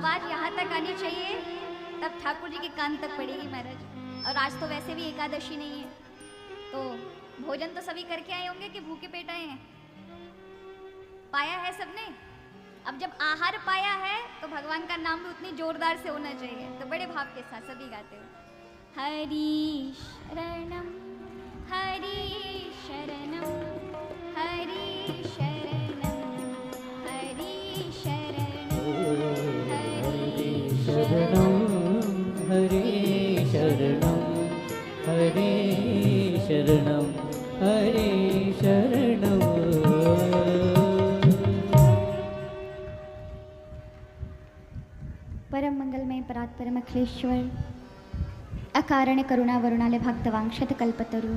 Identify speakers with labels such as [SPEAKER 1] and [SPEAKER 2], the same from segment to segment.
[SPEAKER 1] आवाज यहाँ तक आनी चाहिए, तब ठाकुर जी के कान तक पड़ेगी महाराज। और आज तो वैसे भी एकादशी नहीं है, तो भोजन तो सभी करके आए होंगे कि भूखे पेट आए हैं? पाया है सबने? अब जब आहार पाया है तो भगवान का नाम भी उतनी जोरदार से होना चाहिए। तो बड़े भाव के साथ सभी गाते हो, हरि शरणम हरि शरणम हरि शरणम हरि शरणम हरि
[SPEAKER 2] शरणं हरे शरणं हरे शरणं हरे शरणं।
[SPEAKER 1] परम मंगलमय परात् परम अखिलेश्वर अकारण करुणा वरुणालय भक्तवांक्षत कल्पतरु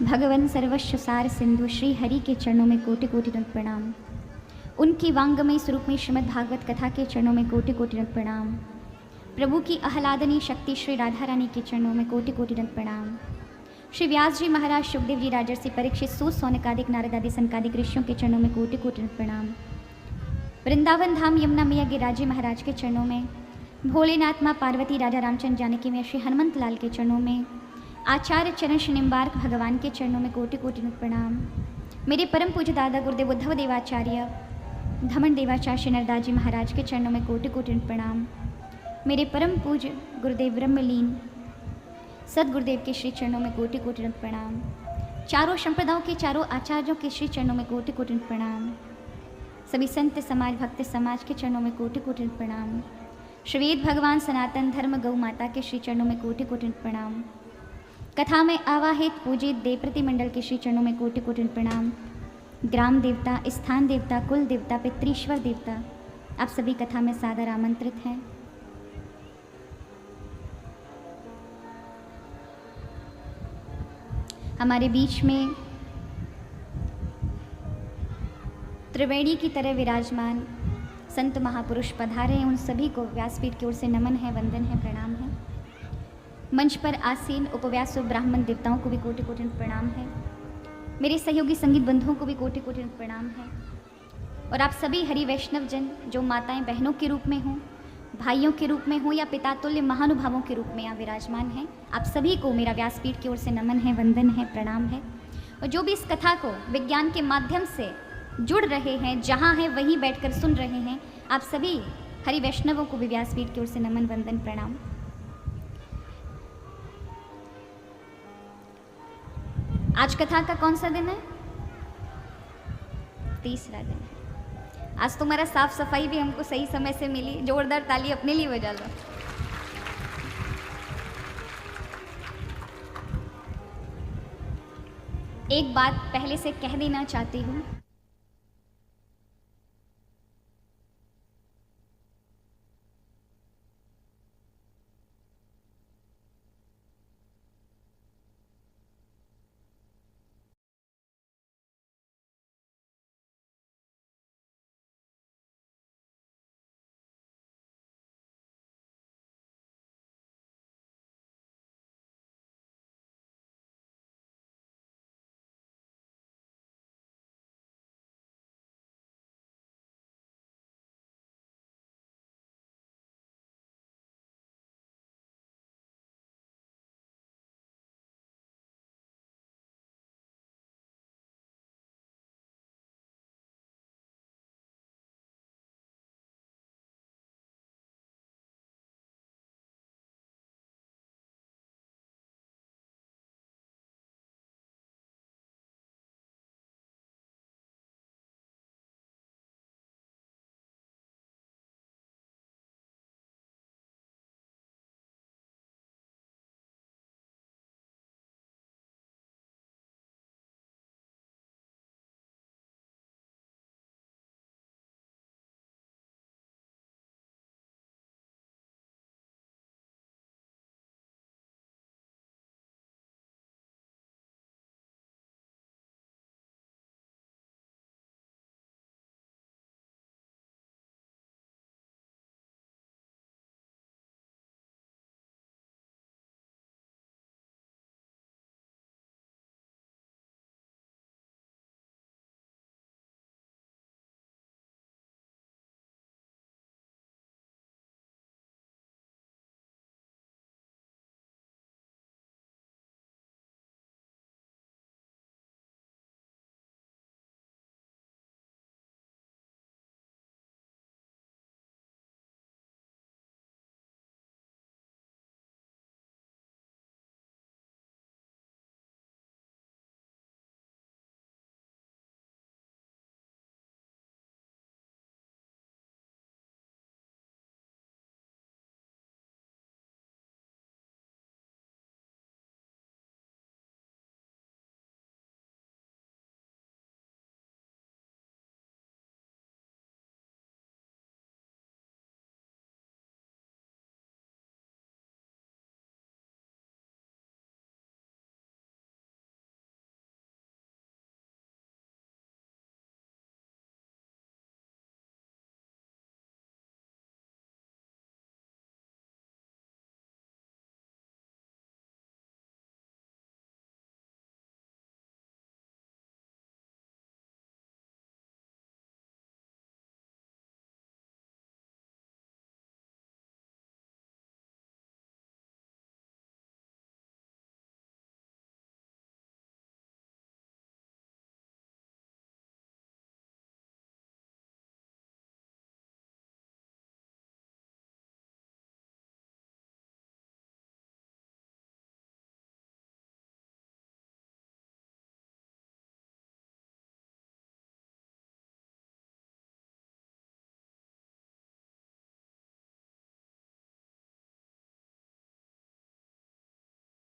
[SPEAKER 1] भगवन सर्वस्व सार सिंधु श्री हरि के चरणों में कोटि कोटि दंड प्रणाम। उनकी वांगमय स्वरूप में श्रीमद् भागवत कथा के चरणों में कोटि कोटि दंड प्रणाम। प्रभु की आह्लादनीय शक्ति श्री राधा रानी के चरणों में कोटि कोटि दंड प्रणाम। श्री व्यास जी महाराज, शुकदेव जी, राजर्षि परीक्षित, सूत, सौनकादिक, नारद आदि संकादिक ऋषियों के चरणों में कोटि कोटि दंड प्रणाम। वृंदावन धाम यमुना मैया गिरिराजी महाराज के चरणों में, भोलेनाथ माँ पार्वती, राजा रामचंद्र जानकी में श्री हनुमंत लाल के चरणों में, आचार्य चरण श्री निम्बार्क भगवान के चरणों में कोटि कोटि प्रणाम। मेरे परम पूज्य दादा गुरुदेव उद्धव देवाचार्य, धमन देवाचार्य श्री नरदास जी महाराज के चरणों में कोटि कोटि प्रणाम। मेरे परम पूज्य गुरुदेव ब्रह्मलीन सदगुरुदेव के श्री चरणों में कोटि कोटि प्रणाम। चारों संप्रदायों के चारों आचार्यों के श्री चरणों में कोटि कोटि प्रणाम। सभी संत समाज, भक्त समाज के चरणों में कोटि कोटि प्रणाम। श्रीवेद भगवान सनातन धर्म गौ माता के श्री चरणों में कोटि कोटि प्रणाम। कथा में आवाहित पूजित देव प्रतिमंडल के श्री चरणों में कोटि कोटि प्रणाम। ग्राम देवता, स्थान देवता, कुल देवता, पितृश्वर देवता, आप सभी कथा में सादर आमंत्रित हैं। हमारे बीच में त्रिवेणी की तरह विराजमान संत महापुरुष पधारे हैं, उन सभी को व्यासपीठ की ओर से नमन है, वंदन है, प्रणाम है। मंच पर आसीन उपव्यास ब्राह्मण देवताओं को भी कोटि कोटि प्रणाम है। मेरे सहयोगी संगीत बंधुओं को भी कोटि कोटि प्रणाम है। और आप सभी हरि वैष्णव जन जो माताएं बहनों के रूप में हों, भाइयों के रूप में हों या पितातुल्य महानुभावों के रूप में यहाँ विराजमान हैं, आप सभी को मेरा व्यासपीठ की ओर से नमन है, वंदन है, प्रणाम है। और जो भी इस कथा को विज्ञान के माध्यम से जुड़ रहे हैं, जहाँ हैं वहीं बैठकर सुन रहे हैं, आप सभी हरि वैष्णवों को भी व्यासपीठ की ओर से नमन, वंदन, प्रणाम। आज कथा का कौन सा दिन है? तीसरा दिन है। आज तुम्हारा साफ सफाई भी हमको सही समय से मिली। जोरदार ताली अपने लिए बजा लो। एक बात पहले से कह देना चाहती हूँ,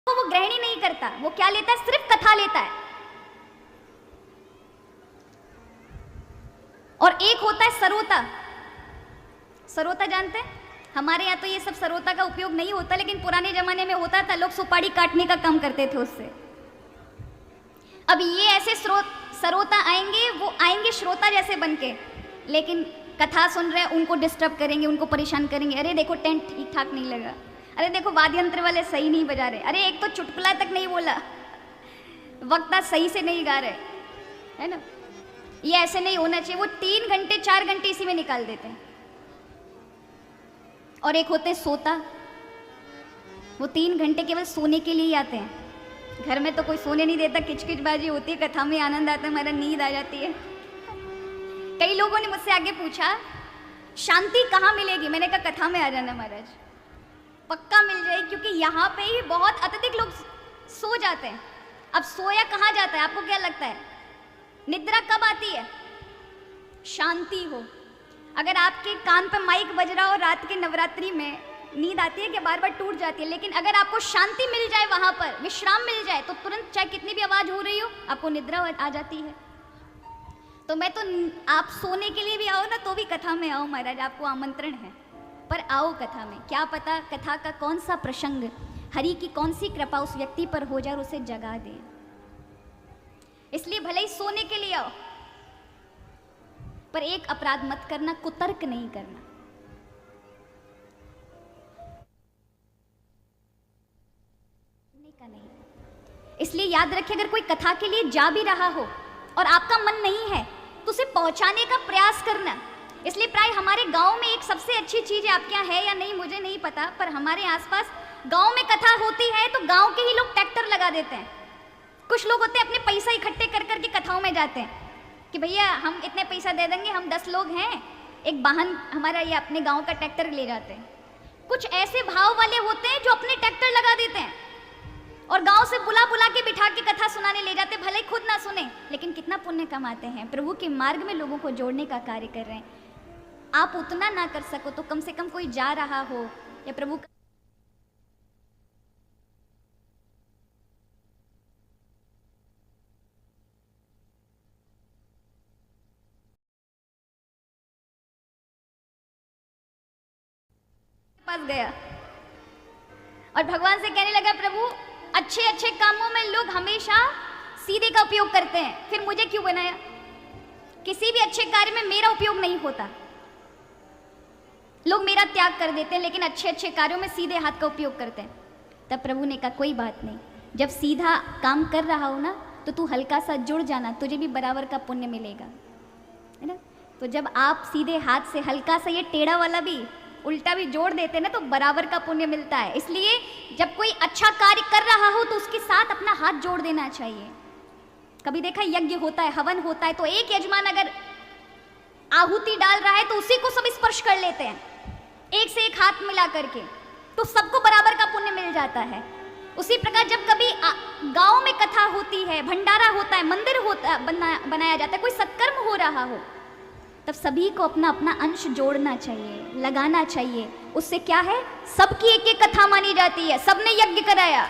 [SPEAKER 1] वो ग्रहण ही नहीं करता, वो क्या लेता है, सिर्फ कथा लेता है। और एक होता है सरोता। सरोता जानते हैं? हमारे यहाँ तो ये सब सरोता का उपयोग नहीं होता, लेकिन पुराने जमाने में होता था, लोग सुपारी काटने का काम करते थे उससे। अब ये ऐसे सरोता आएंगे, वो आएंगे श्रोता जैसे बनके, लेकिन कथा सुन रहे हैं उनको डिस्टर्ब करेंगे, उनको परेशान करेंगे। अरे देखो टेंट ठीक ठाक नहीं लगा, अरे देखो वाद्य यंत्र वाले सही नहीं बजा रहे, अरे एक तो चुटकुला तक नहीं बोला, वक्ता सही से नहीं गा रहे, है ना। ये ऐसे नहीं होना चाहिए। वो 3 घंटे 4 घंटे इसी में निकाल देते हैं। और एक होते हैं सोता, वो 3 घंटे केवल सोने के लिए ही आते हैं। घर में तो कोई सोने नहीं देता, किचकिचबाजी होती है, कथा में आनंद आता है, हमारा नींद आ जाती है। कई लोगों ने मुझसे आगे पूछा शांति कहाँ मिलेगी, मैंने कहा कथा में आ जाना महाराज, पक्का मिल जाएगी, क्योंकि यहाँ पे ही बहुत अत्यधिक लोग सो जाते हैं। अब सोया कहाँ जाता है, आपको क्या लगता है? निद्रा कब आती है? शांति हो। अगर आपके कान पे माइक बज रहा हो रात के नवरात्रि में, नींद आती है कि बार बार टूट जाती है, लेकिन अगर आपको शांति मिल जाए, वहां पर विश्राम मिल जाए, तो तुरंत चाहे कितनी भी आवाज हो रही हो आपको निद्रा आ जाती है। तो मैं तो, आप सोने के लिए भी आओ ना तो भी कथा में आओ महाराज, आपको आमंत्रण है, पर आओ कथा में। क्या पता कथा का कौन सा प्रसंग, हरि की कौन सी कृपा उस व्यक्ति पर हो जाए और उसे जगा दे। इसलिए भले ही सोने के लिए आओ, पर एक अपराध मत करना, कुतर्क नहीं करना। नहीं। इसलिए याद रखिए, अगर कोई कथा के लिए जा भी रहा हो और आपका मन नहीं है, तो उसे पहुंचाने का प्रयास करना। इसलिए प्राय हमारे गांव में एक सबसे अच्छी चीज है, आपके यहाँ है या नहीं मुझे नहीं पता, पर हमारे आसपास गांव में कथा होती है तो गांव के ही लोग ट्रैक्टर लगा देते हैं। कुछ लोग होते हैं अपने पैसा इकट्ठे कर करके कथाओं में जाते हैं कि भैया हम इतने पैसा दे देंगे, हम 10 लोग हैं, एक वाहन हमारा ये अपने गांव का ट्रैक्टर ले जाते हैं। कुछ ऐसे भाव वाले होते हैं जो अपने ट्रैक्टर लगा देते हैं और गांव से बुला बुला के बिठा के कथा सुनाने ले जाते, भले खुद ना सुने, लेकिन कितना पुण्य कमाते हैं, प्रभु के मार्ग में लोगों को जोड़ने का कार्य कर रहे हैं। आप उतना ना कर सको तो कम से कम कोई जा रहा हो या प्रभु पास गया और भगवान से कहने लगा, प्रभु अच्छे अच्छे कामों में लोग हमेशा सीधे का उपयोग करते हैं, फिर मुझे क्यों बनाया? किसी भी अच्छे कार्य में मेरा उपयोग नहीं होता, लोग मेरा त्याग कर देते हैं, लेकिन अच्छे अच्छे कार्यों में सीधे हाथ का उपयोग करते हैं। तब प्रभु ने कहा कोई बात नहीं, जब सीधा काम कर रहा हो ना तो तू हल्का सा जुड़ जाना, तुझे भी बराबर का पुण्य मिलेगा, है ना। तो जब आप सीधे हाथ से हल्का सा ये टेढ़ा वाला भी उल्टा भी जोड़ देते ना तो बराबर का पुण्य मिलता है। इसलिए जब कोई अच्छा कार्य कर रहा हो तो उसके साथ अपना हाथ जोड़ देना चाहिए। कभी देखा यज्ञ होता है, हवन होता है, तो एक यजमान अगर आहुति डाल रहा है तो उसी को सब स्पर्श कर लेते हैं, एक से एक हाथ मिला करके, तो सबको बराबर का पुण्य मिल जाता है। उसी प्रकार जब कभी गांव में कथा होती है, भंडारा होता है, मंदिर होता बनाया जाता है, कोई सत्कर्म हो रहा हो, तब सभी को अपना अपना अंश जोड़ना चाहिए, लगाना चाहिए। उससे क्या है, सबकी एक एक कथा मानी जाती है, सबने यज्ञ कराया।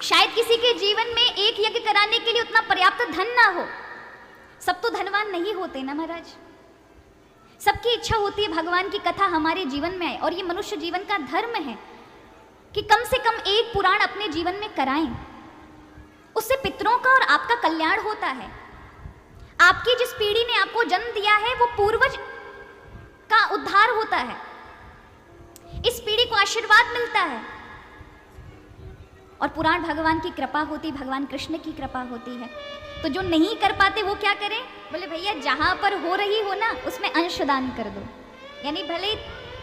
[SPEAKER 1] शायद किसी के जीवन में एक यज्ञ कराने के लिए उतना पर्याप्त धन ना हो, सब तो धनवान नहीं होते ना महाराज। सबकी इच्छा होती है भगवान की कथा हमारे जीवन में आए, और ये मनुष्य जीवन का धर्म है कि कम से कम एक पुराण अपने जीवन में कराएं। उससे पितरों का और आपका कल्याण होता है। आपकी जिस पीढ़ी ने आपको जन्म दिया है वो पूर्वज का उद्धार होता है, इस पीढ़ी को आशीर्वाद मिलता है। और पुराण भगवान की कृपा होती, भगवान कृष्ण की कृपा होती है। तो जो नहीं कर पाते वो क्या करें, बोले भैया जहां पर हो रही हो ना उसमें अंशदान कर दो, यानी भले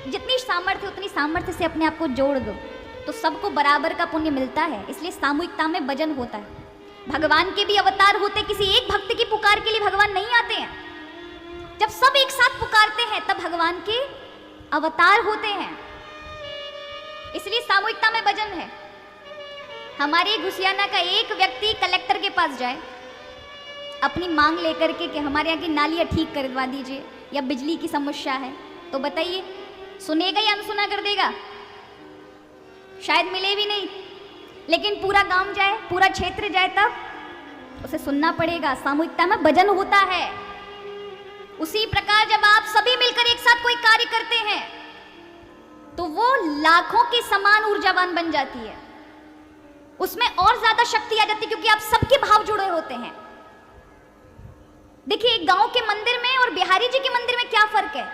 [SPEAKER 1] जितनी सामर्थ्य उतनी सामर्थ्य से अपने आप को जोड़ दो, तो सबको बराबर का पुण्य मिलता है। इसलिए सामूहिकता में भजन होता है। भगवान के भी अवतार होते, किसी एक भक्त की पुकार के लिए भगवान नहीं आते हैं। जब सब एक साथ पुकारते हैं तब भगवान के अवतार होते हैं। इसलिए सामूहिकता में भजन है। हमारे घुसियाना का एक व्यक्ति कलेक्टर के पास जाए अपनी मांग लेकर के कि हमारे यहाँ की नालियाँ ठीक करवा दीजिए या बिजली की समस्या है, तो बताइए सुनेगा या अनसुना कर देगा? शायद मिले भी नहीं। लेकिन पूरा गांव जाए, पूरा क्षेत्र जाए, तब उसे सुनना पड़ेगा। सामूहिकता में भजन होता है। उसी प्रकार जब आप सभी मिलकर एक साथ कोई कार्य करते हैं तो वो लाखों के समान ऊर्जावान बन जाती है, उसमें और ज्यादा शक्ति आ जाती है, क्योंकि आप सबके भाव जुड़े होते हैं। देखिए, एक गांव के मंदिर में और बिहारी जी के मंदिर में क्या फर्क है।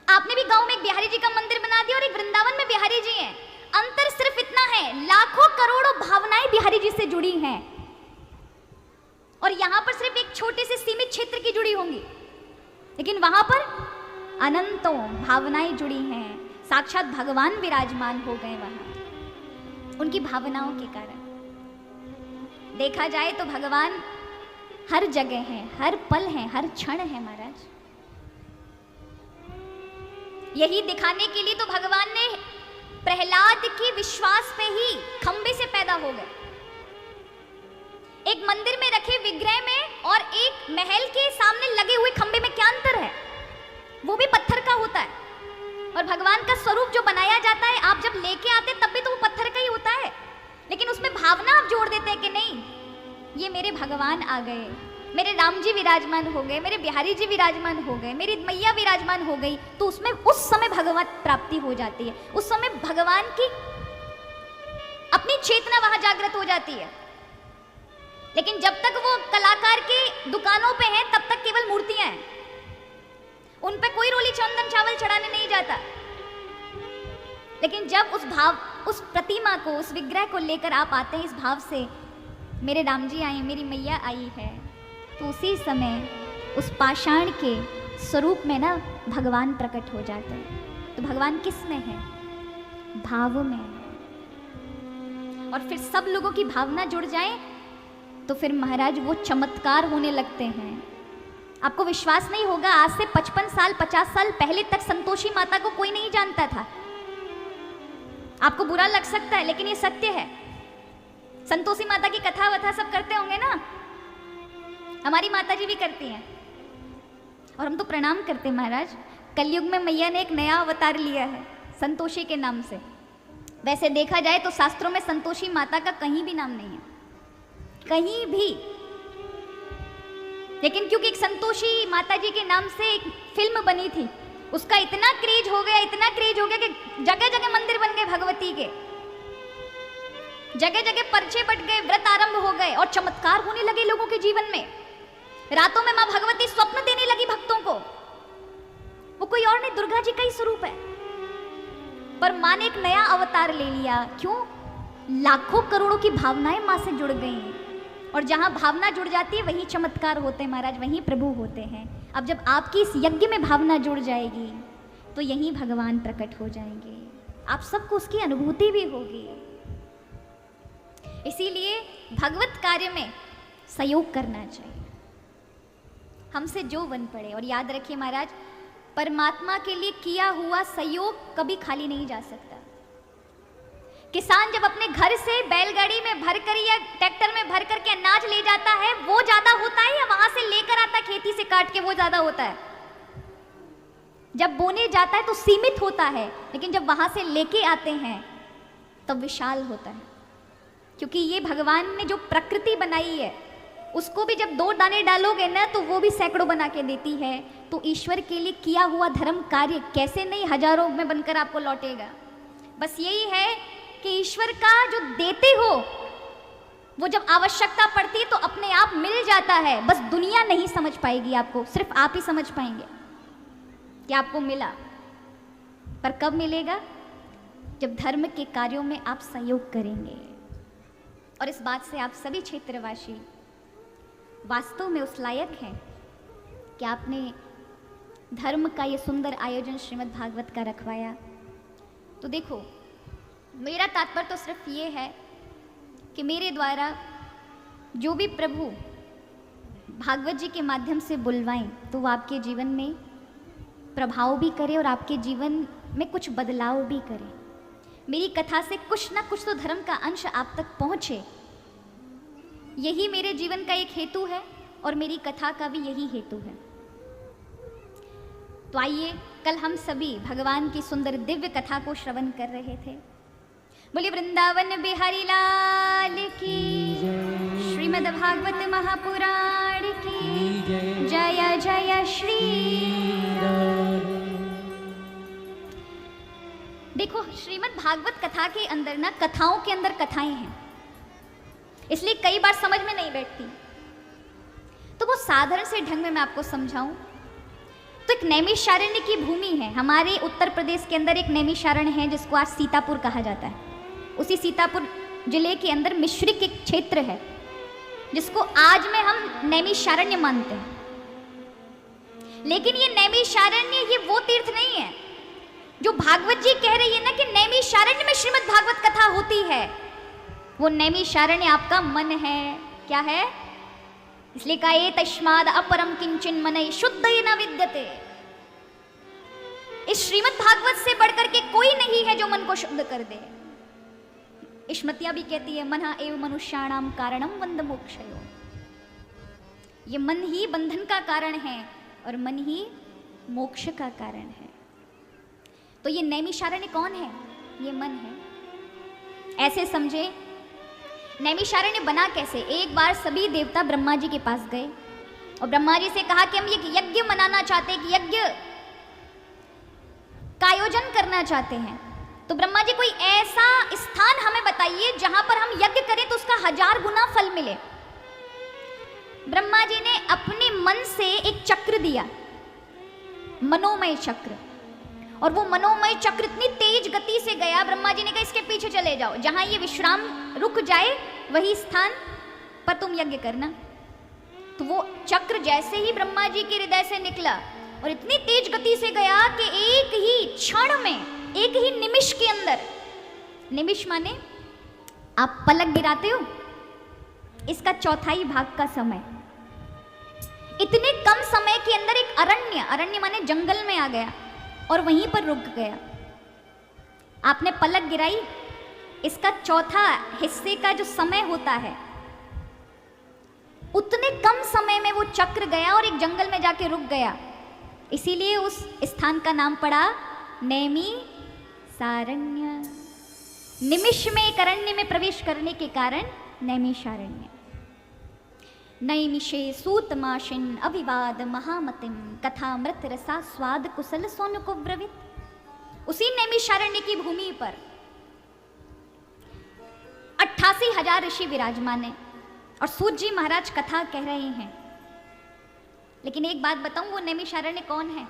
[SPEAKER 1] आपने भी गांव में एक बिहारी जी का मंदिर बना दिया और एक वृंदावन में बिहारी जी हैं। अंतर सिर्फ इतना है, लाखों करोड़ों भावनाएं बिहारी जी से जुड़ी हैं और यहां पर सिर्फ एक छोटे से सीमित क्षेत्र की जुड़ी होंगी, लेकिन वहां पर अनंतों भावनाएं जुड़ी हैं। साक्षात भगवान विराजमान हो गए वहां उनकी भावनाओं के कारण। देखा जाए तो भगवान हर जगह है, हर पल है, हर क्षण है महाराज। यही दिखाने के लिए तो भगवान ने प्रहलाद के विश्वास पे ही खंबे से पैदा हो गए। एक मंदिर में रखे विग्रह में और एक महल के सामने लगे हुए खंबे में क्या अंतर है? वो भी पत्थर का होता है और भगवान का स्वरूप जो बनाया जाता है, आप जब लेके आते तब भी तो वो पत्थर का ही होता है, लेकिन उसमें भावना आप जोड़ देते हैं कि नहीं, ये मेरे भगवान आ गए, मेरे राम जी विराजमान हो गए, मेरे बिहारी जी विराजमान हो गए, मेरी मैया विराजमान हो गई, तो उसमें उस समय भगवत प्राप्ति हो जाती है। उस समय भगवान की अपनी चेतना वहां जागृत हो जाती है। लेकिन जब तक वो कलाकार की दुकानों पे हैं तब तक केवल मूर्तियां हैं, उन पे कोई रोली चंदन चावल चढ़ाने नहीं जाता। लेकिन जब उस भाव, उस प्रतिमा को, उस विग्रह को लेकर आप आते हैं इस भाव से, मेरे राम जी आए, मेरी मैया आई है, तो उसी समय उस पाषाण के स्वरूप में ना भगवान प्रकट हो जाते हैं। तो भगवान किस में है? भाव में है। और फिर सब लोगों की भावना जुड़ जाए तो फिर महाराज वो चमत्कार होने लगते हैं। आपको विश्वास नहीं होगा, आज से 55 साल 50 साल पहले तक संतोषी माता को कोई नहीं जानता था। आपको बुरा लग सकता है लेकिन ये सत्य है। संतोषी माता की कथा वथा सब करते होंगे ना, हमारी माता जी भी करती हैं और हम तो प्रणाम करते हैं महाराज। कलयुग में मैया ने एक नया अवतार लिया है संतोषी के नाम से। वैसे देखा जाए तो शास्त्रों में संतोषी माता का कहीं भी नाम नहीं है, कहीं भी। लेकिन क्योंकि एक संतोषी माता जी के नाम से एक फिल्म बनी थी, उसका इतना क्रेज हो गया, इतना क्रेज हो गया कि जगह जगह मंदिर बन गए भगवती के, जगह जगह पर्चे बट गए, व्रत आरंभ हो गए और चमत्कार होने लगे लोगों के जीवन में। रातों में मां भगवती स्वप्न देने लगी भक्तों को। वो कोई और नहीं, दुर्गा जी का ही स्वरूप है, पर मां ने एक नया अवतार ले लिया। क्यों? लाखों करोड़ों की भावनाएं मां से जुड़ गई और जहां भावना जुड़ जाती है वहीं चमत्कार होते हैं महाराज, वहीं प्रभु होते हैं। अब जब आपकी इस यज्ञ में भावना जुड़ जाएगी तो यहीं भगवान प्रकट हो जाएंगे, आप सबको उसकी अनुभूति भी होगी। इसीलिए भगवत कार्य में सहयोग करना चाहिए, हमसे जो बन पड़े। और याद रखिए महाराज, परमात्मा के लिए किया हुआ सहयोग कभी खाली नहीं जा सकता। किसान जब अपने घर से बैलगाड़ी में भरकर या ट्रैक्टर में भर करके अनाज ले जाता है, वो ज्यादा होता है या वहां से लेकर आता खेती से काट के वो ज्यादा होता है? जब बोने जाता है तो सीमित होता है, लेकिन जब वहां से लेके आते हैं तब विशाल होता है। क्योंकि ये भगवान ने जो प्रकृति बनाई है उसको भी जब 2 दाने डालोगे ना तो वो भी सैकड़ों बना के देती है। तो ईश्वर के लिए किया हुआ धर्म कार्य कैसे नहीं हजारों में बनकर आपको लौटेगा। बस यही है कि ईश्वर का जो देते हो वो जब आवश्यकता पड़ती है तो अपने आप मिल जाता है। बस दुनिया नहीं समझ पाएगी आपको, सिर्फ आप ही समझ पाएंगे कि आपको मिला। पर कब मिलेगा? जब धर्म के कार्यों में आप सहयोग करेंगे। और इस बात से आप सभी क्षेत्रवासी वास्तव में उस लायक हैं कि आपने धर्म का ये सुंदर आयोजन श्रीमद् भागवत का रखवाया। तो देखो, मेरा तात्पर्य तो सिर्फ ये है कि मेरे द्वारा जो भी प्रभु भागवत जी के माध्यम से बुलवाएं तो वो आपके जीवन में प्रभाव भी करे और आपके जीवन में कुछ बदलाव भी करे। मेरी कथा से कुछ ना कुछ तो धर्म का अंश आप तक पहुंचे, यही मेरे जीवन का एक हेतु है और मेरी कथा का भी यही हेतु है। तो आइए, कल हम सभी भगवान की सुंदर दिव्य कथा को श्रवण कर रहे थे। बोलिए वृंदावन बिहारी लाल की
[SPEAKER 2] जय।
[SPEAKER 1] श्रीमद् भागवत महापुराण की
[SPEAKER 2] जय।
[SPEAKER 1] जय जय श्री। देखो श्रीमद् भागवत कथा के अंदर ना, कथाओं के अंदर कथाएं हैं, इसलिए कई बार समझ में नहीं बैठती। तो वो साधारण से ढंग में मैं आपको समझाऊं तो एक नैमिषारण्य की भूमि है। हमारे उत्तर प्रदेश के अंदर एक नैमिषारण्य है जिसको आज सीतापुर कहा जाता है। उसी सीतापुर जिले के अंदर मिश्रिक एक क्षेत्र है जिसको आज में हम नैमिषारण्य मानते हैं। लेकिन ये नैमिषारण्य ये वो तीर्थ नहीं है जो भागवत जी कह रही है ना कि नैमिषारण्य में श्रीमद् भागवत कथा होती है। वो नैमिषारण्य आपका मन है। क्या है? इसलिए कहा ये तस्माद अपरम किंचन मनय शुद्ध न विद्यते। इस श्रीमद् भागवत से बढ़कर के कोई नहीं है जो मन को शुद्ध कर दे। स्मृतियां भी कहती है मन एव मनुष्याणाम कारणम बंध मोक्षयो। ये मन ही बंधन का कारण है और मन ही मोक्ष का कारण है। तो ये नैमिषारण्य कौन है? ये मन है। ऐसे समझे, नैमिषारण्य बना कैसे? एक बार सभी देवता ब्रह्मा जी के पास गए और ब्रह्मा जी से कहा कि हम एक यज्ञ मनाना चाहते हैं, कि यज्ञ का आयोजन करना चाहते हैं। तो ब्रह्मा जी कोई ऐसा स्थान हमें बताइए जहां पर हम यज्ञ करें तो उसका 1000 गुना फल मिले। ब्रह्मा जी ने अपने मन से एक चक्र दिया, मनोमय चक्र, और वो मनोमय चक्र इतनी तेज गति से गया, ब्रह्मा जी ने कहा इसके पीछे चले जाओ, जहां ये विश्राम रुक जाए वही स्थान पर तुम यज्ञ करना। तो वो चक्र जैसे ही ब्रह्मा जी के हृदय से निकला और इतनी तेज गति से गया कि एक ही क्षण में, एक ही निमिष के अंदर, निमिष माने आप पलक गिराते हो, इसका चौथाई भाग का समय, इतने कम समय के अंदर एक अरण्य, अरण्य माने जंगल में आ गया और वहीं पर रुक गया। आपने पलक गिराई, इसका चौथा हिस्से का जो समय होता है, उतने कम समय में वो चक्र गया और एक जंगल में जाके रुक गया। इसीलिए उस स्थान का नाम पड़ा नैमिषारण्य। निमिष में एक अरण्य में प्रवेश करने के कारण नैमिषारण्य। नैमिषे सूतमाशिन अविवाद महामतिम कथामृत रसा स्वाद कुशल सोनु को ब्रवित। उसी नैमिषारण्य की भूमि पर 88,000 ऋषि विराजमान है और सूत जी महाराज कथा कह रहे हैं। लेकिन एक बात बताऊं, वो नैमिषारण्य कौन है?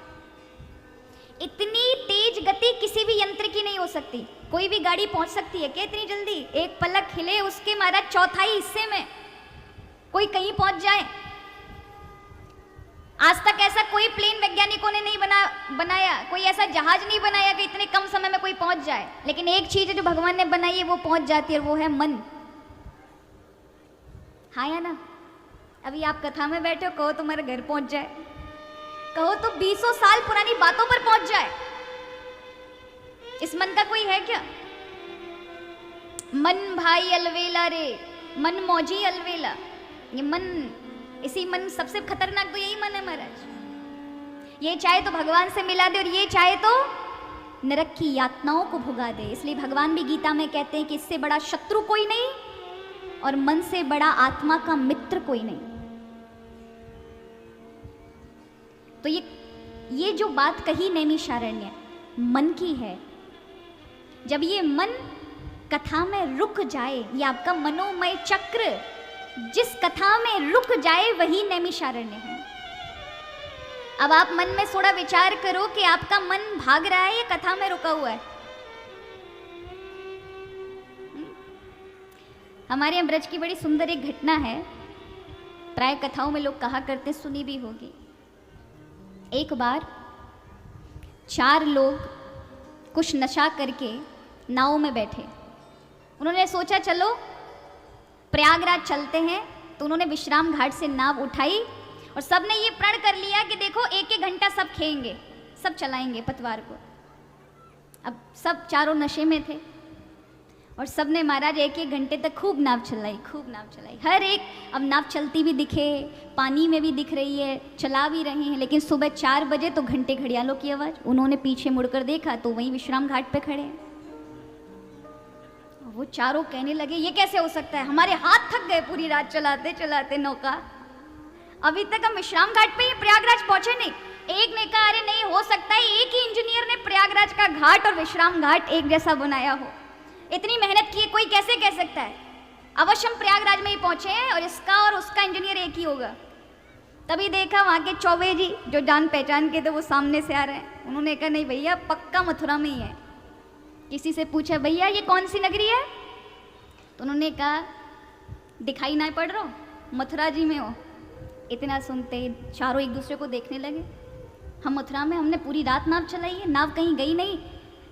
[SPEAKER 1] इतनी तेज गति किसी भी यंत्र की नहीं हो सकती। कोई भी गाड़ी पहुंच सकती है क्या इतनी जल्दी? एक पलक हिले उसके महाराज चौथाई हिस्से में कोई कहीं पहुंच जाए। आज तक ऐसा कोई प्लेन वैज्ञानिकों ने नहीं बनाया, कोई ऐसा जहाज नहीं बनाया कि इतने कम समय में कोई पहुंच जाए। लेकिन एक चीज है जो भगवान ने बनाई है वो पहुंच जाती है, वो है मन। हाँ या ना? अभी आप कथा में बैठे हो, कहो तुम्हारे घर पहुंच जाए, कहो तो 200 साल पुरानी बातों पर पहुंच जाए। इस मन का कोई है क्या? मन भाई अलवेला रे, मन मौजी अलवेला। ये मन, इसी मन सबसे खतरनाक तो यही मन है महाराज। ये चाहे तो भगवान से मिला दे और ये चाहे तो नरक की यातनाओं को भुगा दे। इसलिए भगवान भी गीता में कहते हैं कि इससे बड़ा शत्रु कोई नहीं और मन से बड़ा आत्मा का मित्र कोई नहीं। तो ये जो बात कही नैमिषारण्य मन की है। जब ये मन कथा में रुक जाए, ये आपका मनोमय चक्र जिस कथा में रुक जाए वही नैमिषारण्य है। अब आप मन में थोड़ा विचार करो कि आपका मन भाग रहा है या कथा में रुका हुआ है। हमारे यहाँ ब्रज की बड़ी सुंदर एक घटना है, प्राय कथाओं में लोग कहा करते, सुनी भी होगी। एक बार 4 लोग कुछ नशा करके नाव में बैठे। उन्होंने सोचा चलो प्रयागराज चलते हैं। तो उन्होंने विश्राम घाट से नाव उठाई और सब ने ये प्रण कर लिया कि देखो 1-1 घंटा सब खेएंगे, सब चलाएंगे पतवार को। अब सब चारों नशे में थे और सब ने महाराज 1-1 घंटे तक खूब नाव चलाई, खूब नाव चलाई। हर एक अब नाव चलती भी दिखे, पानी में भी दिख रही है, चला भी रहे हैं। लेकिन सुबह 4 बजे तो घंटे घड़ियालों की आवाज़। उन्होंने पीछे मुड़कर देखा तो वहीं विश्राम घाट पे खड़े हैं। वो चारों कहने लगे ये कैसे हो सकता है, हमारे हाथ थक गए पूरी रात चलाते चलाते नौका, अभी तक हम विश्राम घाट पे ही प्रयागराज पहुंचे नहीं। एक ने कहा अरे नहीं हो सकता है एक ही इंजीनियर ने प्रयागराज का घाट और विश्राम घाट एक जैसा बनाया हो, इतनी मेहनत की कोई कैसे कह सकता है, अवश्य हम प्रयागराज में ही पहुंचे हैं और इसका और उसका इंजीनियर एक ही होगा। तभी देखा वहाँ के चौबे जी जो जान पहचान के थे वो सामने से आ रहे हैं, उन्होंने कहा नहीं भैया पक्का मथुरा में ही है। किसी से पूछा भैया ये कौन सी नगरी है, तो उन्होंने कहा दिखाई ना पड़ रहा हो, मथुरा जी में हो। इतना सुनते चारों एक दूसरे को देखने लगे, हम मथुरा में, हमने पूरी रात नाव चलाई है, नाव कहीं गई नहीं।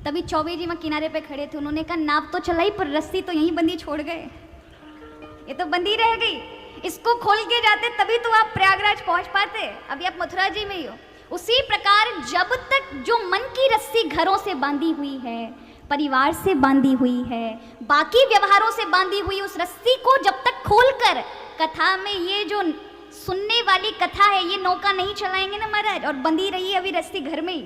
[SPEAKER 1] तभी चौबे जी वहाँ किनारे पे खड़े थे, उन्होंने कहा नाव तो चलाई पर रस्सी तो यहीं बंदी छोड़ गए, ये तो बंदी रह गई, इसको खोल के जाते तभी तो आप प्रयागराज पहुंच पाते, अभी आप मथुरा जी में ही हो। उसी प्रकार जब तक जो मन की रस्सी घरों से बांधी हुई है, परिवार से बांधी हुई है, बाकी व्यवहारों से बांधी हुई उस रस्सी को जब तक खोलकर कथा में ये जो सुनने वाली कथा है ये नौका नहीं चलाएंगे ना महाराज, और बंधी रही अभी रस्सी घर में ही,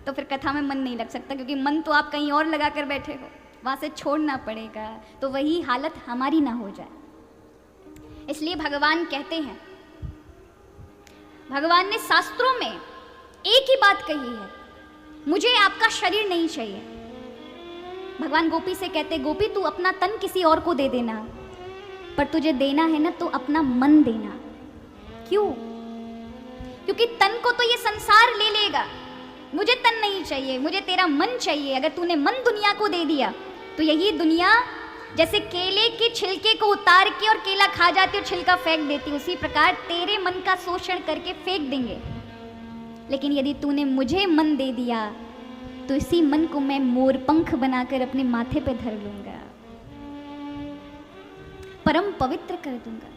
[SPEAKER 1] तो फिर कथा में मन नहीं लग सकता, क्योंकि मन तो आप कहीं और लगा कर बैठे हो, वहाँ से छोड़ना पड़ेगा, तो वही हालत हमारी ना हो जाए। इसलिए भगवान कहते हैं, भगवान ने शास्त्रों में एक ही बात कही है, मुझे आपका शरीर नहीं चाहिए। भगवान गोपी से कहते गोपी तू अपना तन किसी और को दे देना, पर तुझे देना है ना तो अपना मन देना। क्यों? क्योंकि तन को तो ये संसार ले लेगा, मुझे तन नहीं चाहिए, मुझे तेरा मन चाहिए। अगर तूने मन दुनिया को दे दिया तो यही दुनिया जैसे केले के छिलके को उतार के और केला खा जाती और छिलका फेंक देती, उसी प्रकार तेरे मन का शोषण करके फेंक देंगे। लेकिन यदि तूने मुझे मन दे दिया तो इसी मन को मैं मोर पंख बनाकर अपने माथे पे धर लूंगा, परम पवित्र कर दूंगा।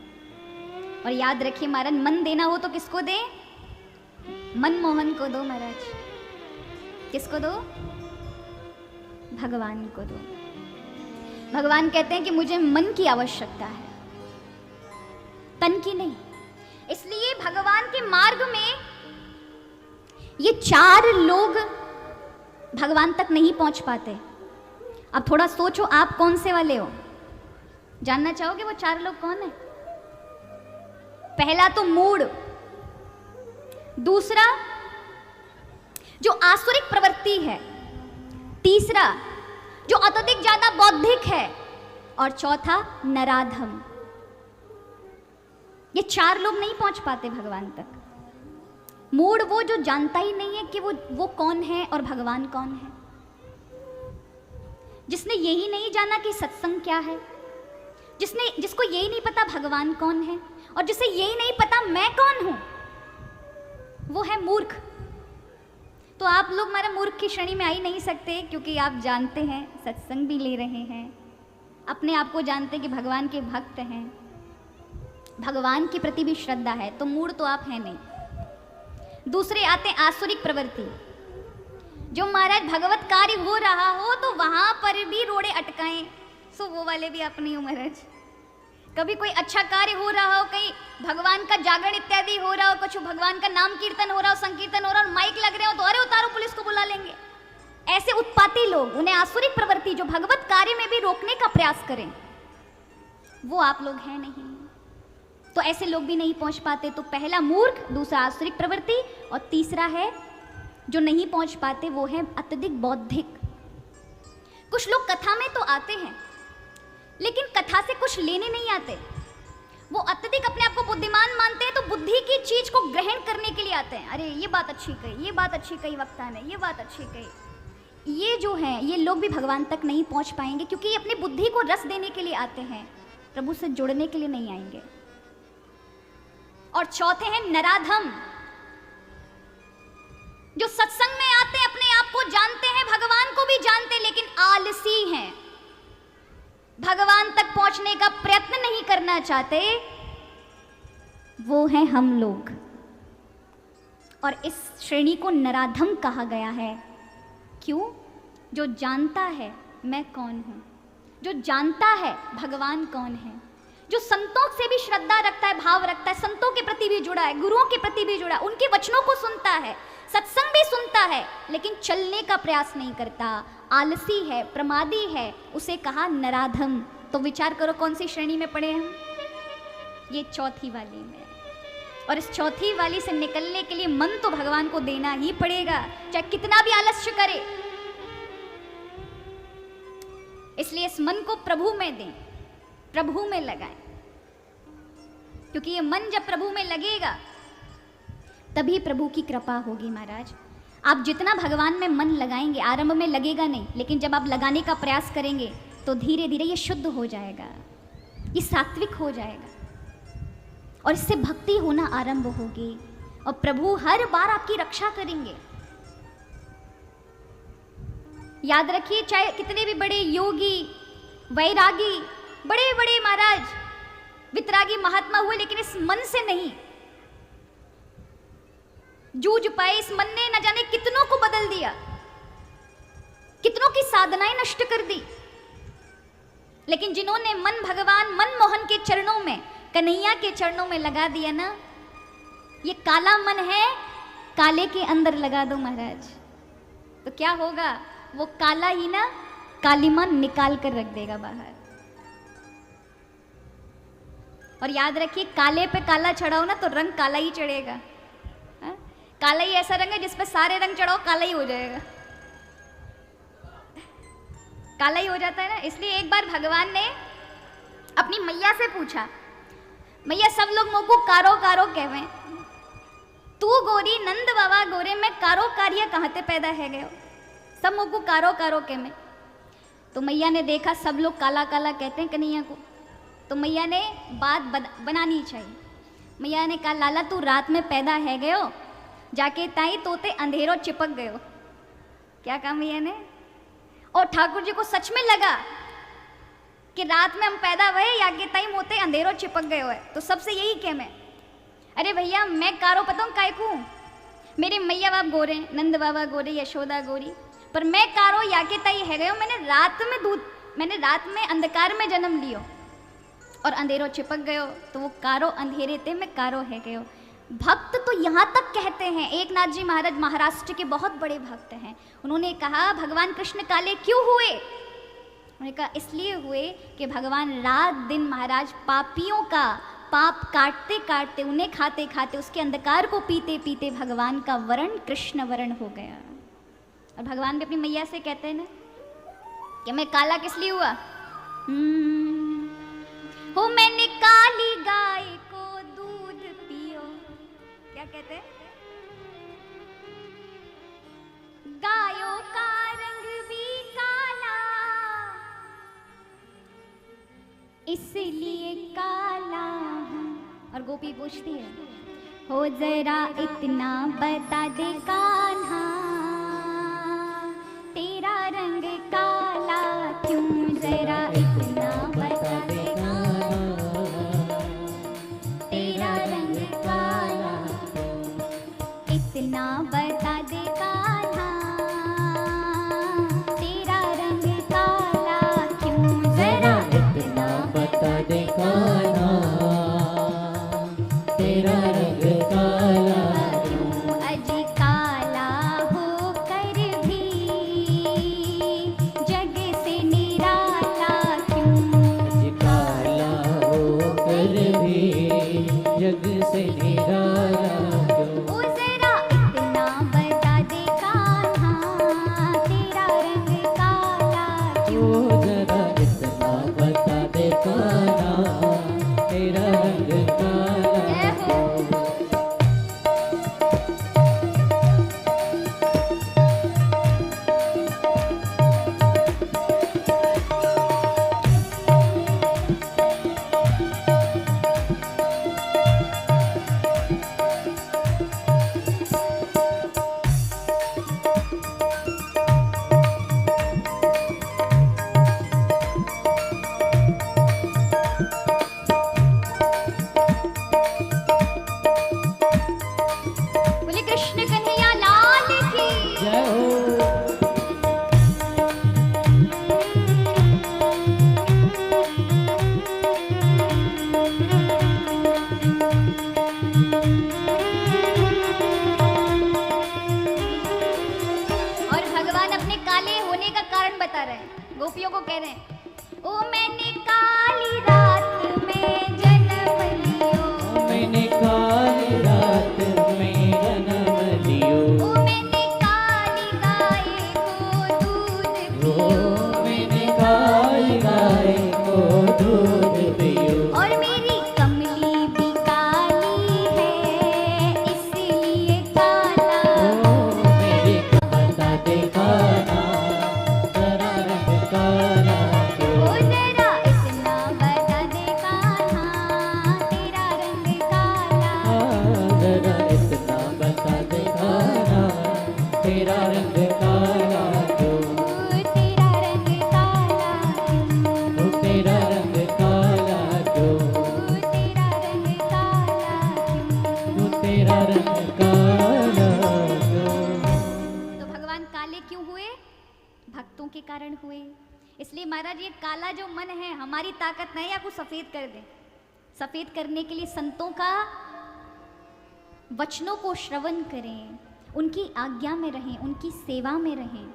[SPEAKER 1] और याद रखिए महाराज, मन देना हो तो किसको दे? मनमोहन को दो महाराज। किसको दो? भगवान को दो। भगवान कहते हैं कि मुझे मन की आवश्यकता है, तन की नहीं। इसलिए भगवान के मार्ग में ये चार लोग भगवान तक नहीं पहुंच पाते। अब थोड़ा सोचो आप कौन से वाले हो, जानना चाहोगे वो चार लोग कौन है? पहला तो मूढ़, दूसरा जो आसुरिक प्रवृत्ति है, तीसरा जो अत्यधिक ज्यादा बौद्धिक है, और चौथा नराधम। ये चार लोग नहीं पहुंच पाते भगवान तक। मूढ़ वो जो जानता ही नहीं है कि वो कौन है और भगवान कौन है, जिसने यही नहीं जाना कि सत्संग क्या है, जिसको यही नहीं पता भगवान कौन है, और जिसे यही नहीं पता मैं कौन हूं, वो है मूर्ख। तो आप लोग हमारा मूर्ख की श्रेणी में आ ही नहीं सकते, क्योंकि आप जानते हैं, सत्संग भी ले रहे हैं, अपने आप को जानते हैं कि भगवान के भक्त हैं, भगवान के प्रति भी श्रद्धा है, तो मूढ़ तो आप हैं नहीं। दूसरे आते हैं आसुरिक प्रवृत्ति, जो महाराज भगवत कार्य हो रहा हो तो वहां पर भी रोड़े अटकाएं, सो वो वाले भी आप नहीं हो महाराज। कभी कोई अच्छा कार्य हो रहा हो, कहीं भगवान का जागरण इत्यादि हो रहा हो, कुछ भगवान का नाम कीर्तन हो रहा हो, संकीर्तन हो रहा हो, माइक लग रहे हो तो अरे उतारो, पुलिस को बुला लेंगे। ऐसे उत्पाती लोग, उन्हें आसुरिक प्रवृत्ति जो भगवत कार्य में भी रोकने का प्रयास करें, वो आप लोग हैं नहीं। तो ऐसे लोग भी नहीं पहुंच पाते। तो पहला मूर्ख, दूसरा आसुरिक प्रवृत्ति, और तीसरा है जो नहीं पहुंच पाते, वो है अत्यधिक बौद्धिक। कुछ लोग कथा में तो आते हैं लेकिन कथा से कुछ लेने नहीं आते। वो अत्यधिक अपने आप को बुद्धिमान मानते हैं, तो बुद्धि की चीज को ग्रहण करने के लिए आते हैं। अरे ये बात अच्छी कही, ये बात अच्छी कही वक्ता ने, ये बात अच्छी कही। ये जो है ये लोग भी भगवान तक नहीं पहुंच पाएंगे, क्योंकि ये अपनी बुद्धि को रस देने के लिए आते हैं, प्रभु से जुड़ने के लिए नहीं आएंगे। और चौथे हैं नराधम, जो सत्संग में आते हैं, अपने आप को जानते हैं, भगवान को भी जानते हैं, लेकिन आलसी हैं, भगवान तक पहुंचने का प्रयत्न नहीं करना चाहते। वो हैं हम लोग, और इस श्रेणी को नराधम कहा गया है। क्यों? जो जानता है मैं कौन हूं, जो जानता है भगवान कौन है, जो संतों से भी श्रद्धा रखता है, भाव रखता है, संतों के प्रति भी जुड़ा है, गुरुओं के प्रति भी जुड़ा है, उनके वचनों को सुनता है, सत्संग भी सुनता है, लेकिन चलने का प्रयास नहीं करता, आलसी है, प्रमादी है, उसे कहा नराधम। तो विचार करो कौन सी श्रेणी में पड़े हम? ये चौथी वाली में। और इस चौथी वाली से निकलने के लिए मन तो भगवान को देना ही पड़ेगा, चाहे कितना भी आलस्य करे। इसलिए इस मन को प्रभु में दें, प्रभु में लगाएं, क्योंकि ये मन जब प्रभु में लगेगा तभी प्रभु की कृपा होगी। महाराज, आप जितना भगवान में मन लगाएंगे, आरंभ में लगेगा नहीं, लेकिन जब आप लगाने का प्रयास करेंगे तो धीरे धीरे ये शुद्ध हो जाएगा, ये सात्विक हो जाएगा, और इससे भक्ति होना आरंभ होगी, और प्रभु हर बार आपकी रक्षा करेंगे। याद रखिए, चाहे कितने भी बड़े योगी, वैरागी, बड़े बड़े महाराज वितरागी महात्मा हुए, लेकिन इस मन से नहीं जूझ पाए। इस मन ने न जाने कितनों को बदल दिया, कितनों की साधनाएं नष्ट कर दी। लेकिन जिन्होंने मन भगवान मनमोहन के चरणों में, कन्हैया के चरणों में लगा दिया ना, ये काला मन है, काले के अंदर लगा दो महाराज, तो क्या होगा? वो काला ही ना कालीमा निकाल कर रख देगा बाहर। और याद रखिए, काले पे काला चढ़ाओ ना तो रंग काला ही चढ़ेगा। हा? काला ही ऐसा रंग है जिस पे सारे रंग चढ़ाओ काला ही हो जाएगा, काला ही हो जाता है ना। इसलिए एक बार भगवान ने अपनी मैया से पूछा, मैया सब लोग मुझको कारो कारो कहवे, तू गोरी नंद बाबा गोरे में कारो कारिया कहाँ से पैदा है गयो, सब मुझको कारो कारो कह में। तो मैया ने देखा सब लोग काला काला कहते हैं कन्हैया को, तो मैया ने बात बनानी चाहिए। मैया ने कहा, लाला तू रात में पैदा है गयो, जाके ताई तोते अंधेरों चिपक गयो। क्या कहा मैया ने? और ठाकुर जी को सच में लगा कि रात में हम पैदा हुए, या के ताई मोते अंधेरों चिपक गयो है, तो सबसे यही कह मैं, अरे भैया मैं कारो पता हूँ काय को, मेरे मैया बाप गोरे, नंद बाबा गोरे, यशोदा गोरी, पर मैं कारो या के ताई है गयो, मैंने रात में अंधकार में जन्म लियो और अंधेरों चिपक गयो, तो वो कारो अंधेरे थे, मैं कारो है गयो। भक्त तो यहाँ तक कहते हैं। एक नाथ जी महाराज महाराष्ट्र के बहुत बड़े भक्त हैं, उन्होंने कहा भगवान कृष्ण काले क्यों हुए? उन्होंने कहा इसलिए हुए कि भगवान रात दिन महाराज पापियों का पाप काटते काटते, उन्हें खाते खाते, उसके अंधकार को पीते पीते भगवान का वर्ण कृष्ण वर्ण हो गया। और भगवान भी अपनी मैया से कहते हैं ना कि मैं काला किस लिए हुआ? हो मैंने काली गाय को दूध पियो। क्या कहते हैं? गायों का रंग भी काला, इसलिए काला हूं। और गोपी पूछती है, हो जरा इतना बता दे कान्हा, तेरा रंग काला क्यों? जरा इतना बता दे कान्हा, तेरा रंग काला, इतना बता दे कान्हा, तेरा रंग काला क्यों? जरा इतना
[SPEAKER 2] बता दे कान्हा, तेरा रंग काला
[SPEAKER 1] क्यों? अजी काला होकर भी जग से निराला क्यों?
[SPEAKER 2] काला होकर भी जग से निराला क्यों?
[SPEAKER 1] ओ जरा इतना बता दे कान्हा, तेरा रंग काला क्यों?
[SPEAKER 2] ओ जरा इतना बता दे कान्हा, तेरा रंग काला
[SPEAKER 1] जय हो। बोले कृष्ण कन्हैया लाल की।
[SPEAKER 2] जय हो।
[SPEAKER 1] और भगवान अपने काले होने का कारण बता रहे हैं, गोपियों को कह रहे हैं, ओ मैंने काली रात में जन्म लियो,
[SPEAKER 2] मैंने काली रात में जन्म लियो,
[SPEAKER 1] ओ मैंने काली गाय को दूध पियो,
[SPEAKER 2] मैंने काली गाय को दूध पियो,
[SPEAKER 1] और मेरी कमली भी काली है इसलिए काला,
[SPEAKER 2] मेरे बता दे काला, तेरा रंग काला क्यों,
[SPEAKER 1] ओ जरा इतना बता दे कान्हा तेरा रंग काला,
[SPEAKER 2] जरा इतना बता दे काला, तेरा रंग काला क्यों,
[SPEAKER 1] तेरा रंग काला,
[SPEAKER 2] तेरा रंग काला क्यों,
[SPEAKER 1] तेरा रंग काला,
[SPEAKER 2] तेरा रंग काला क्यों।
[SPEAKER 1] तो भगवान काले क्यों हुए? भक्तों के कारण हुए। इसलिए महाराज ये काला जो मन है हमारी ताकत नहीं है आपको सफेद कर दे। सफेद करने के लिए संतों का वचनों को श्रवण करें, उनकी आज्ञा में रहें, उनकी सेवा में रहें,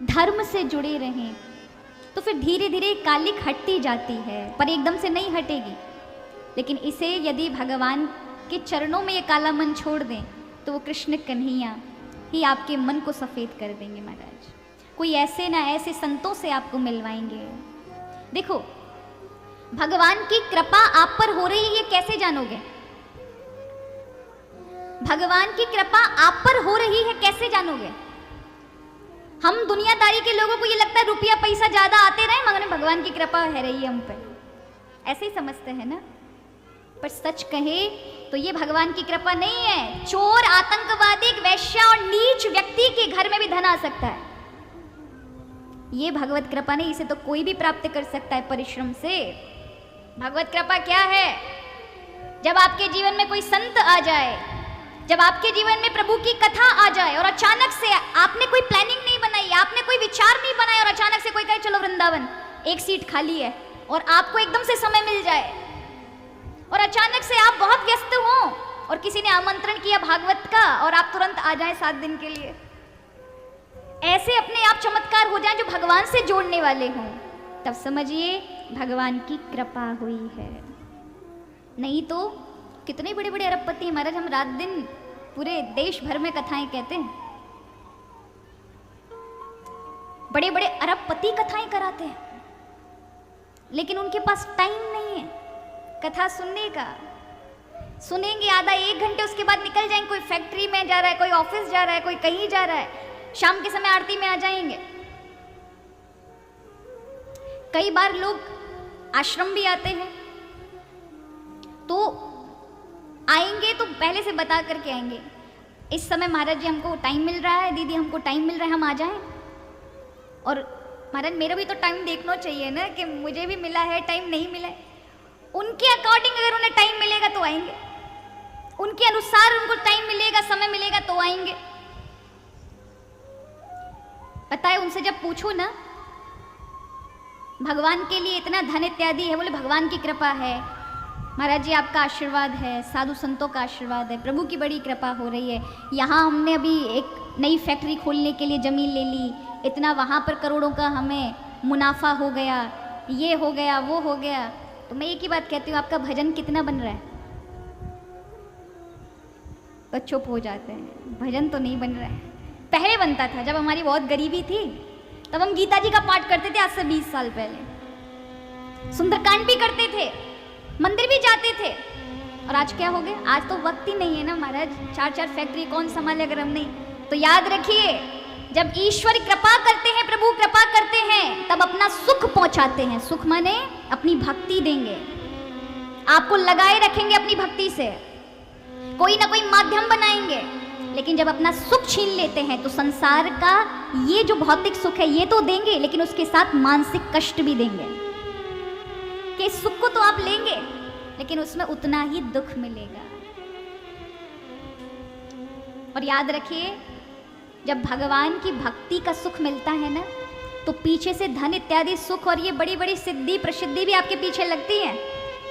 [SPEAKER 1] धर्म से जुड़े रहें, तो फिर धीरे धीरे कालिक हटती जाती है, पर एकदम से नहीं हटेगी। लेकिन इसे यदि भगवान के चरणों में ये काला मन छोड़ दें तो वो कृष्ण कन्हैया ही आपके मन को सफ़ेद कर देंगे महाराज। कोई ऐसे ना ऐसे संतों से आपको मिलवाएंगे। देखो भगवान की कृपा आप पर हो रही है ये कैसे जानोगे? भगवान की कृपा आप पर हो रही है कैसे जानोगे? हम दुनियादारी के लोगों को ये लगता है रुपया पैसा ज्यादा आते रहे मगर भगवान की कृपा है रही है हम पर, ऐसे ही समझते हैं ना। पर सच कहे तो ये भगवान की कृपा नहीं है। चोर, आतंकवादी, वैश्या और नीच व्यक्ति के घर में भी धन आ सकता है, ये भगवत कृपा नहीं। इसे तो कोई भी प्राप्त कर सकता है परिश्रम से। भगवत कृपा क्या है? जब आपके जीवन में कोई संत आ जाए, जब आपके जीवन में प्रभु की कथा आ जाए और अचानक से आपने कोई प्लानिंग नहीं बनाई, आपने कोई विचार नहीं बनाया और अचानक से कोई कहे चलो वृंदावन, एक सीट खाली है और आपको एकदम से समय मिल जाए और अचानक से आप बहुत व्यस्त हो और किसी ने आमंत्रण किया भागवत का और आप तुरंत आ जाएं 7 दिन के लिए। ऐसे अपने आप चमत्कार हो जाएं जो भगवान से जोड़ने वाले हों, तब समझिए भगवान की कृपा हुई है। नहीं तो कितने बड़े बड़े अरबपति महाराज, हम रात दिन पूरे देश भर में कथाएं कहते हैं, बड़े बड़े अरबपति कथाएं कराते हैं, लेकिन उनके पास टाइम नहीं है कथा सुनने का। सुनेंगे आधा 1 घंटे, उसके बाद निकल जाएंगे, कोई फैक्ट्री में जा रहा है, कोई ऑफिस जा रहा है, कोई कहीं जा रहा है, शाम के समय आरती में आ जाएंगे। कई बार लोग आश्रम भी आते हैं तो आएंगे तो पहले से बता करके आएंगे, इस समय महाराज जी हमको टाइम मिल रहा है, दीदी हमको टाइम मिल रहा है, हम आ जाएं। और महाराज मेरा भी तो टाइम देखना चाहिए ना कि मुझे भी मिला है, टाइम नहीं मिला है। उनके अकॉर्डिंग अगर उन्हें टाइम मिलेगा तो आएंगे, उनके अनुसार उनको टाइम मिलेगा, समय मिलेगा तो आएंगे। पता है उनसे जब पूछो ना भगवान के लिए इतना धन इत्यादि है, बोले भगवान की कृपा है महाराज जी, आपका आशीर्वाद है, साधु संतों का आशीर्वाद है, प्रभु की बड़ी कृपा हो रही है। यहाँ हमने अभी एक नई फैक्ट्री खोलने के लिए ज़मीन ले ली, इतना वहाँ पर करोड़ों का हमें मुनाफा हो गया, ये हो गया वो हो गया। तो मैं एक ही बात कहती हूँ, आपका भजन कितना बन रहा है? तो चुप हो जाते हैं, भजन तो नहीं बन रहा है। पहले बनता था, जब हमारी बहुत गरीबी थी तब हम गीता जी का पाठ करते थे, आज से 20 साल पहले। सुंदरकांड भी करते थे, मंदिर भी जाते थे। और आज क्या हो गया? आज तो वक्त ही नहीं है ना महाराज, 4-4 फैक्ट्री कौन संभाले अगर हम नहीं। तो याद रखिए, जब ईश्वर कृपा करते हैं, प्रभु कृपा करते हैं, तब अपना सुख पहुंचाते हैं। सुख माने अपनी भक्ति देंगे, आपको लगाए रखेंगे अपनी भक्ति से, कोई ना कोई माध्यम बनाएंगे। लेकिन जब अपना सुख छीन लेते हैं तो संसार का ये जो भौतिक सुख है ये तो देंगे, लेकिन उसके साथ मानसिक कष्ट भी देंगे कि सुख को तो आप लेंगे लेकिन उसमें उतना ही दुख मिलेगा। और याद रखिए, जब भगवान की भक्ति का सुख मिलता है ना, तो पीछे से धन इत्यादि सुख और ये बड़ी बड़ी सिद्धि प्रसिद्धि भी आपके पीछे लगती है,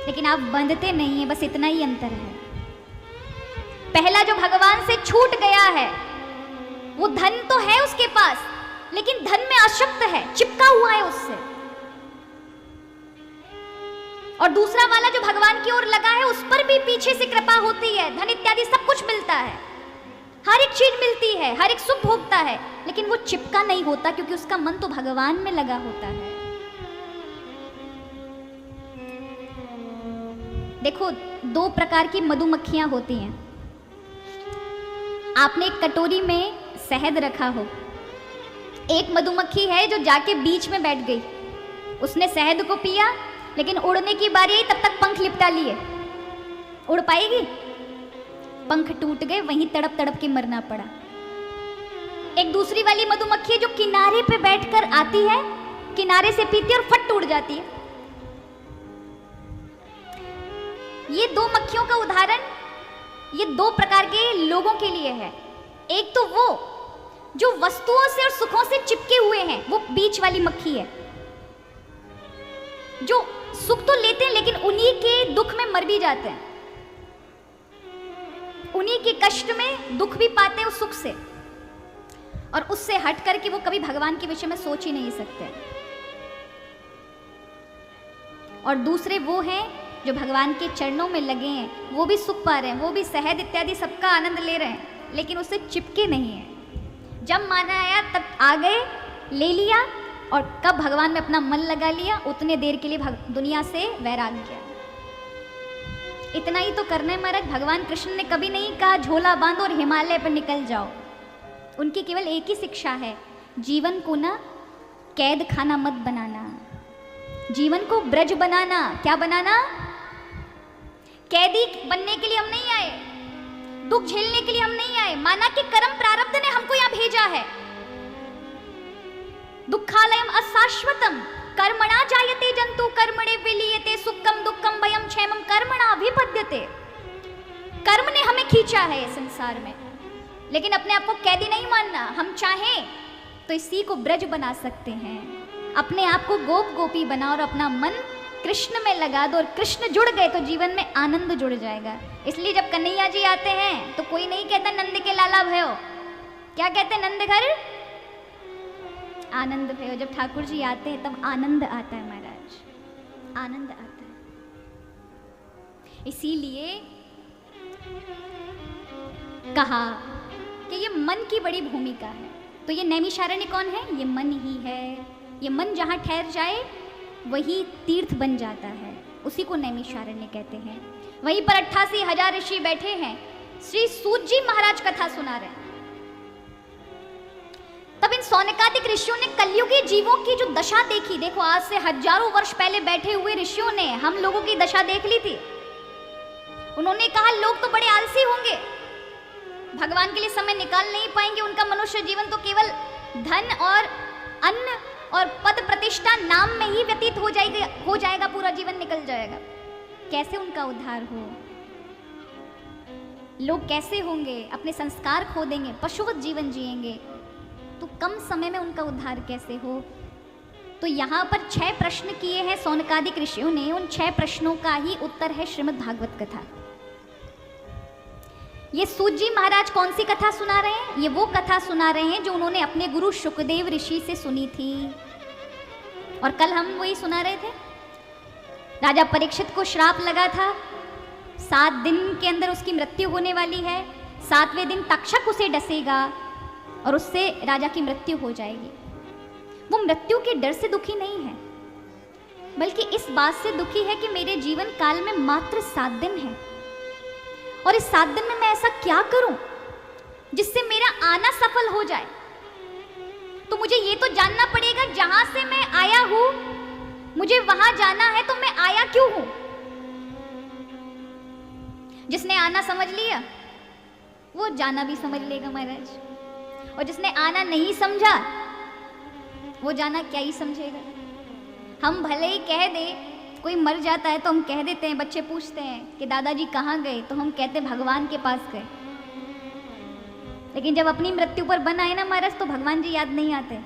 [SPEAKER 1] लेकिन आप बंधते नहीं है। बस इतना ही अंतर है। पहला जो भगवान से छूट गया है वो धन तो है उसके पास, लेकिन धन में आसक्त है, चिपका हुआ है उससे। और दूसरा वाला जो भगवान की ओर लगा है, उस पर भी पीछे से कृपा होती है, धन इत्यादि सब कुछ मिलता है, हर एक चीज मिलती है, हर एक सुख भोगता है, लेकिन वो चिपका नहीं होता क्योंकि उसका मन तो भगवान में लगा होता है। देखो, दो प्रकार की मधुमक्खियां होती हैं। आपने एक कटोरी में शहद रखा हो, एक मधुमक्खी है जो जाके बीच में बैठ गई, उसने शहद को पिया, लेकिन उड़ने की बारी आई तब तक पंख लिपटा लिए। उड़ पाएगी? पंख टूट गए, वहीं तड़प तड़प के मरना पड़ा। एक दूसरी वाली मधुमक्खी जो किनारे पे बैठकर आती है, किनारे से पीती है और फट टूट जाती है। ये दो मक्खियों का उदाहरण ये दो प्रकार के लोगों के लिए है। एक तो वो जो वस्तुओं से और सुखों से चिपके हुए हैं, वो बीच वाली मक्खी है, जो सुख तो लेते हैं लेकिन उन्हीं के दुख में मर भी जाते हैं, उन्हीं के कष्ट में दुख भी पाते हैं उस सुख से, और उससे हट करके वो कभी भगवान के विषय में सोच ही नहीं सकते। और दूसरे वो हैं जो भगवान के चरणों में लगे हैं, वो भी सुख पा रहे हैं, वो भी शहद इत्यादि सबका आनंद ले रहे हैं, लेकिन उससे चिपके नहीं हैं। जब माना आया तब आ गए, ले लिया, और कब भगवान में अपना मन लगा लिया, उतने देर के लिए दुनिया से वैराग गया। इतना ही तो करना है महाराज। भगवान कृष्ण ने कभी नहीं कहा झोला बांधो और हिमालय पर निकल जाओ। उनकी केवल एक ही शिक्षा है, जीवन को ना कैद खाना मत बनाना, जीवन को ब्रज बनाना। क्या बनाना? कैदी बनने के लिए हम नहीं आए, दुख झेलने के लिए हम नहीं आए। माना कि कर्म प्रारब्ध ने हमको यहाँ भेजा है। दुखालयम अशाश्वतम कर्मणा जायते जंतु कर्मणे विलीयते सुखम दुखम भयम क्षेमम कर्मणा अभिपद्यते। कर्म ने हमें खींचा है इस संसार में, लेकिन अपने आप को कैदी नहीं मानना। हम चाहें तो इसी को ब्रज बना सकते हैं, अपने आप को गोप गोपी बना और अपना मन कृष्ण में लगा दो, और कृष्ण जुड़ गए तो जीवन में आनंद जुड़ जाएगा। इसलिए जब कन्हैया जी आते हैं तो कोई नहीं कहता नंद के लाला भयो, क्या कहते हैं? नंद घर आनंद भयो। जब ठाकुर जी आते हैं तब आनंद आता है महाराज, आनंद आता है। इसीलिए कहा कि ये मन की बड़ी भूमिका है। तो ये नैमिषारण्य कौन है? ये मन ही है। ये मन जहाँ ठहर जाए वही तीर्थ बन जाता है, उसी को नैमिषारण्य कहते हैं। वहीं पर 88,000 ऋषि बैठे हैं, श्री सूत जी महाराज कथा सुना रहे हैं। तब इन सौनकादिक ऋषियों ने कलयुगी जीवों की जो दशा देखी, देखो आज से हजारों वर्ष पहले बैठे हुए ऋषियों ने हम लोगों की दशा देख ली थी। उन्होंने कहा लोग तो बड़े आलसी होंगे, भगवान के लिए समय निकाल नहीं पाएंगे, उनका मनुष्य जीवन तो केवल धन और अन्न और पद प्रतिष्ठा नाम में ही व्यतीत हो जाएगा, पूरा जीवन निकल जाएगा। कैसे उनका उद्धार हो? लोग कैसे होंगे? अपने संस्कार खो देंगे, पशुवत जीवन जिएंगे, तो कम समय में उनका उद्धार कैसे हो? तो यहाँ पर 6 प्रश्न किए हैं सौनकादिक ऋषियों ने। उन 6 प्रश्नों का ही उत्तर है श्रीमद् भागवत कथा। ये सूत जी महाराज कौन सी कथा सुना रहे हैं? ये वो कथा सुना रहे हैं जो उन्होंने अपने गुरु शुकदेव ऋषि से सुनी थी, और कल हम वही सुना रहे थे। राजा परीक्षित को श्राप लगा था, 7 दिन के अंदर उसकी मृत्यु होने वाली है, 7वें दिन तक्षक उसे डसेगा और उससे राजा की मृत्यु हो जाएगी। वो मृत्यु के डर से दुखी नहीं है, बल्कि इस बात से दुखी है कि मेरे जीवन काल में मात्र 7 दिन है, और इस 7 दिन में मैं ऐसा क्या करूं जिससे मेरा आना सफल हो जाए। तो मुझे ये तो जानना पड़ेगा, जहां से मैं आया हूं मुझे वहां जाना है, तो मैं आया क्यों हूं? जिसने आना समझ लिया वो जाना भी समझ लेगा महाराज, और जिसने आना नहीं समझा वो जाना क्या ही समझेगा। हम भले ही कह दें, कोई मर जाता है तो हम कह देते हैं, बच्चे पूछते हैं कि दादाजी कहाँ गए, तो हम कहते हैं भगवान के पास गए। लेकिन जब अपनी मृत्यु पर बन आए ना महाराज, तो भगवान जी याद नहीं आते,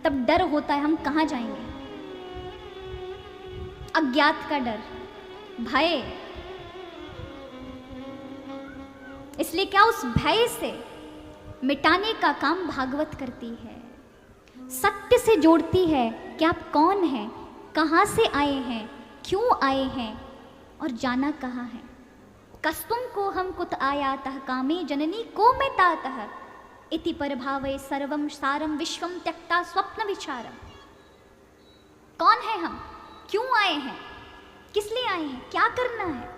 [SPEAKER 1] तब डर होता है हम कहाँ जाएंगे। अज्ञात का डर, भय। इसलिए क्या उस भय से मिटाने का काम भागवत करती है। सत्य से जोड़ती है कि आप कौन हैं, कहाँ से आए हैं, क्यों आए हैं और जाना कहाँ है। कस्तुम को हम कुत आयातः कामे जननी को में तातः इति परभावे सर्वम सारम विश्वम त्यक्ता स्वप्न विचारम। कौन है हम, क्यों आए हैं, किस लिए आए हैं, क्या करना है।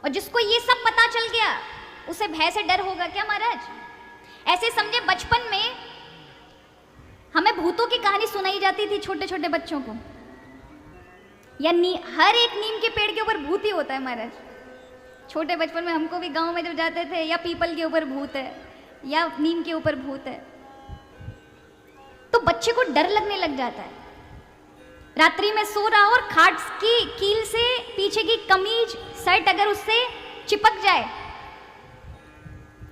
[SPEAKER 1] और जिसको ये सब पता चल गया उसे भय से डर होगा क्या महाराज? ऐसे समझे बचपन में हमें भूतों की कहानी सुनाई जाती थी छोटे छोटे बच्चों को, या हर एक नीम के पेड़ के ऊपर भूत ही होता है महाराज। छोटे बचपन में हमको भी गांव में जब जाते थे, या पीपल के ऊपर भूत है या नीम के ऊपर भूत है, तो बच्चे को डर लगने लग जाता है। रात्रि में सो रहा हो और खाट की कील से पीछे की कमीज शर्ट अगर उससे चिपक जाए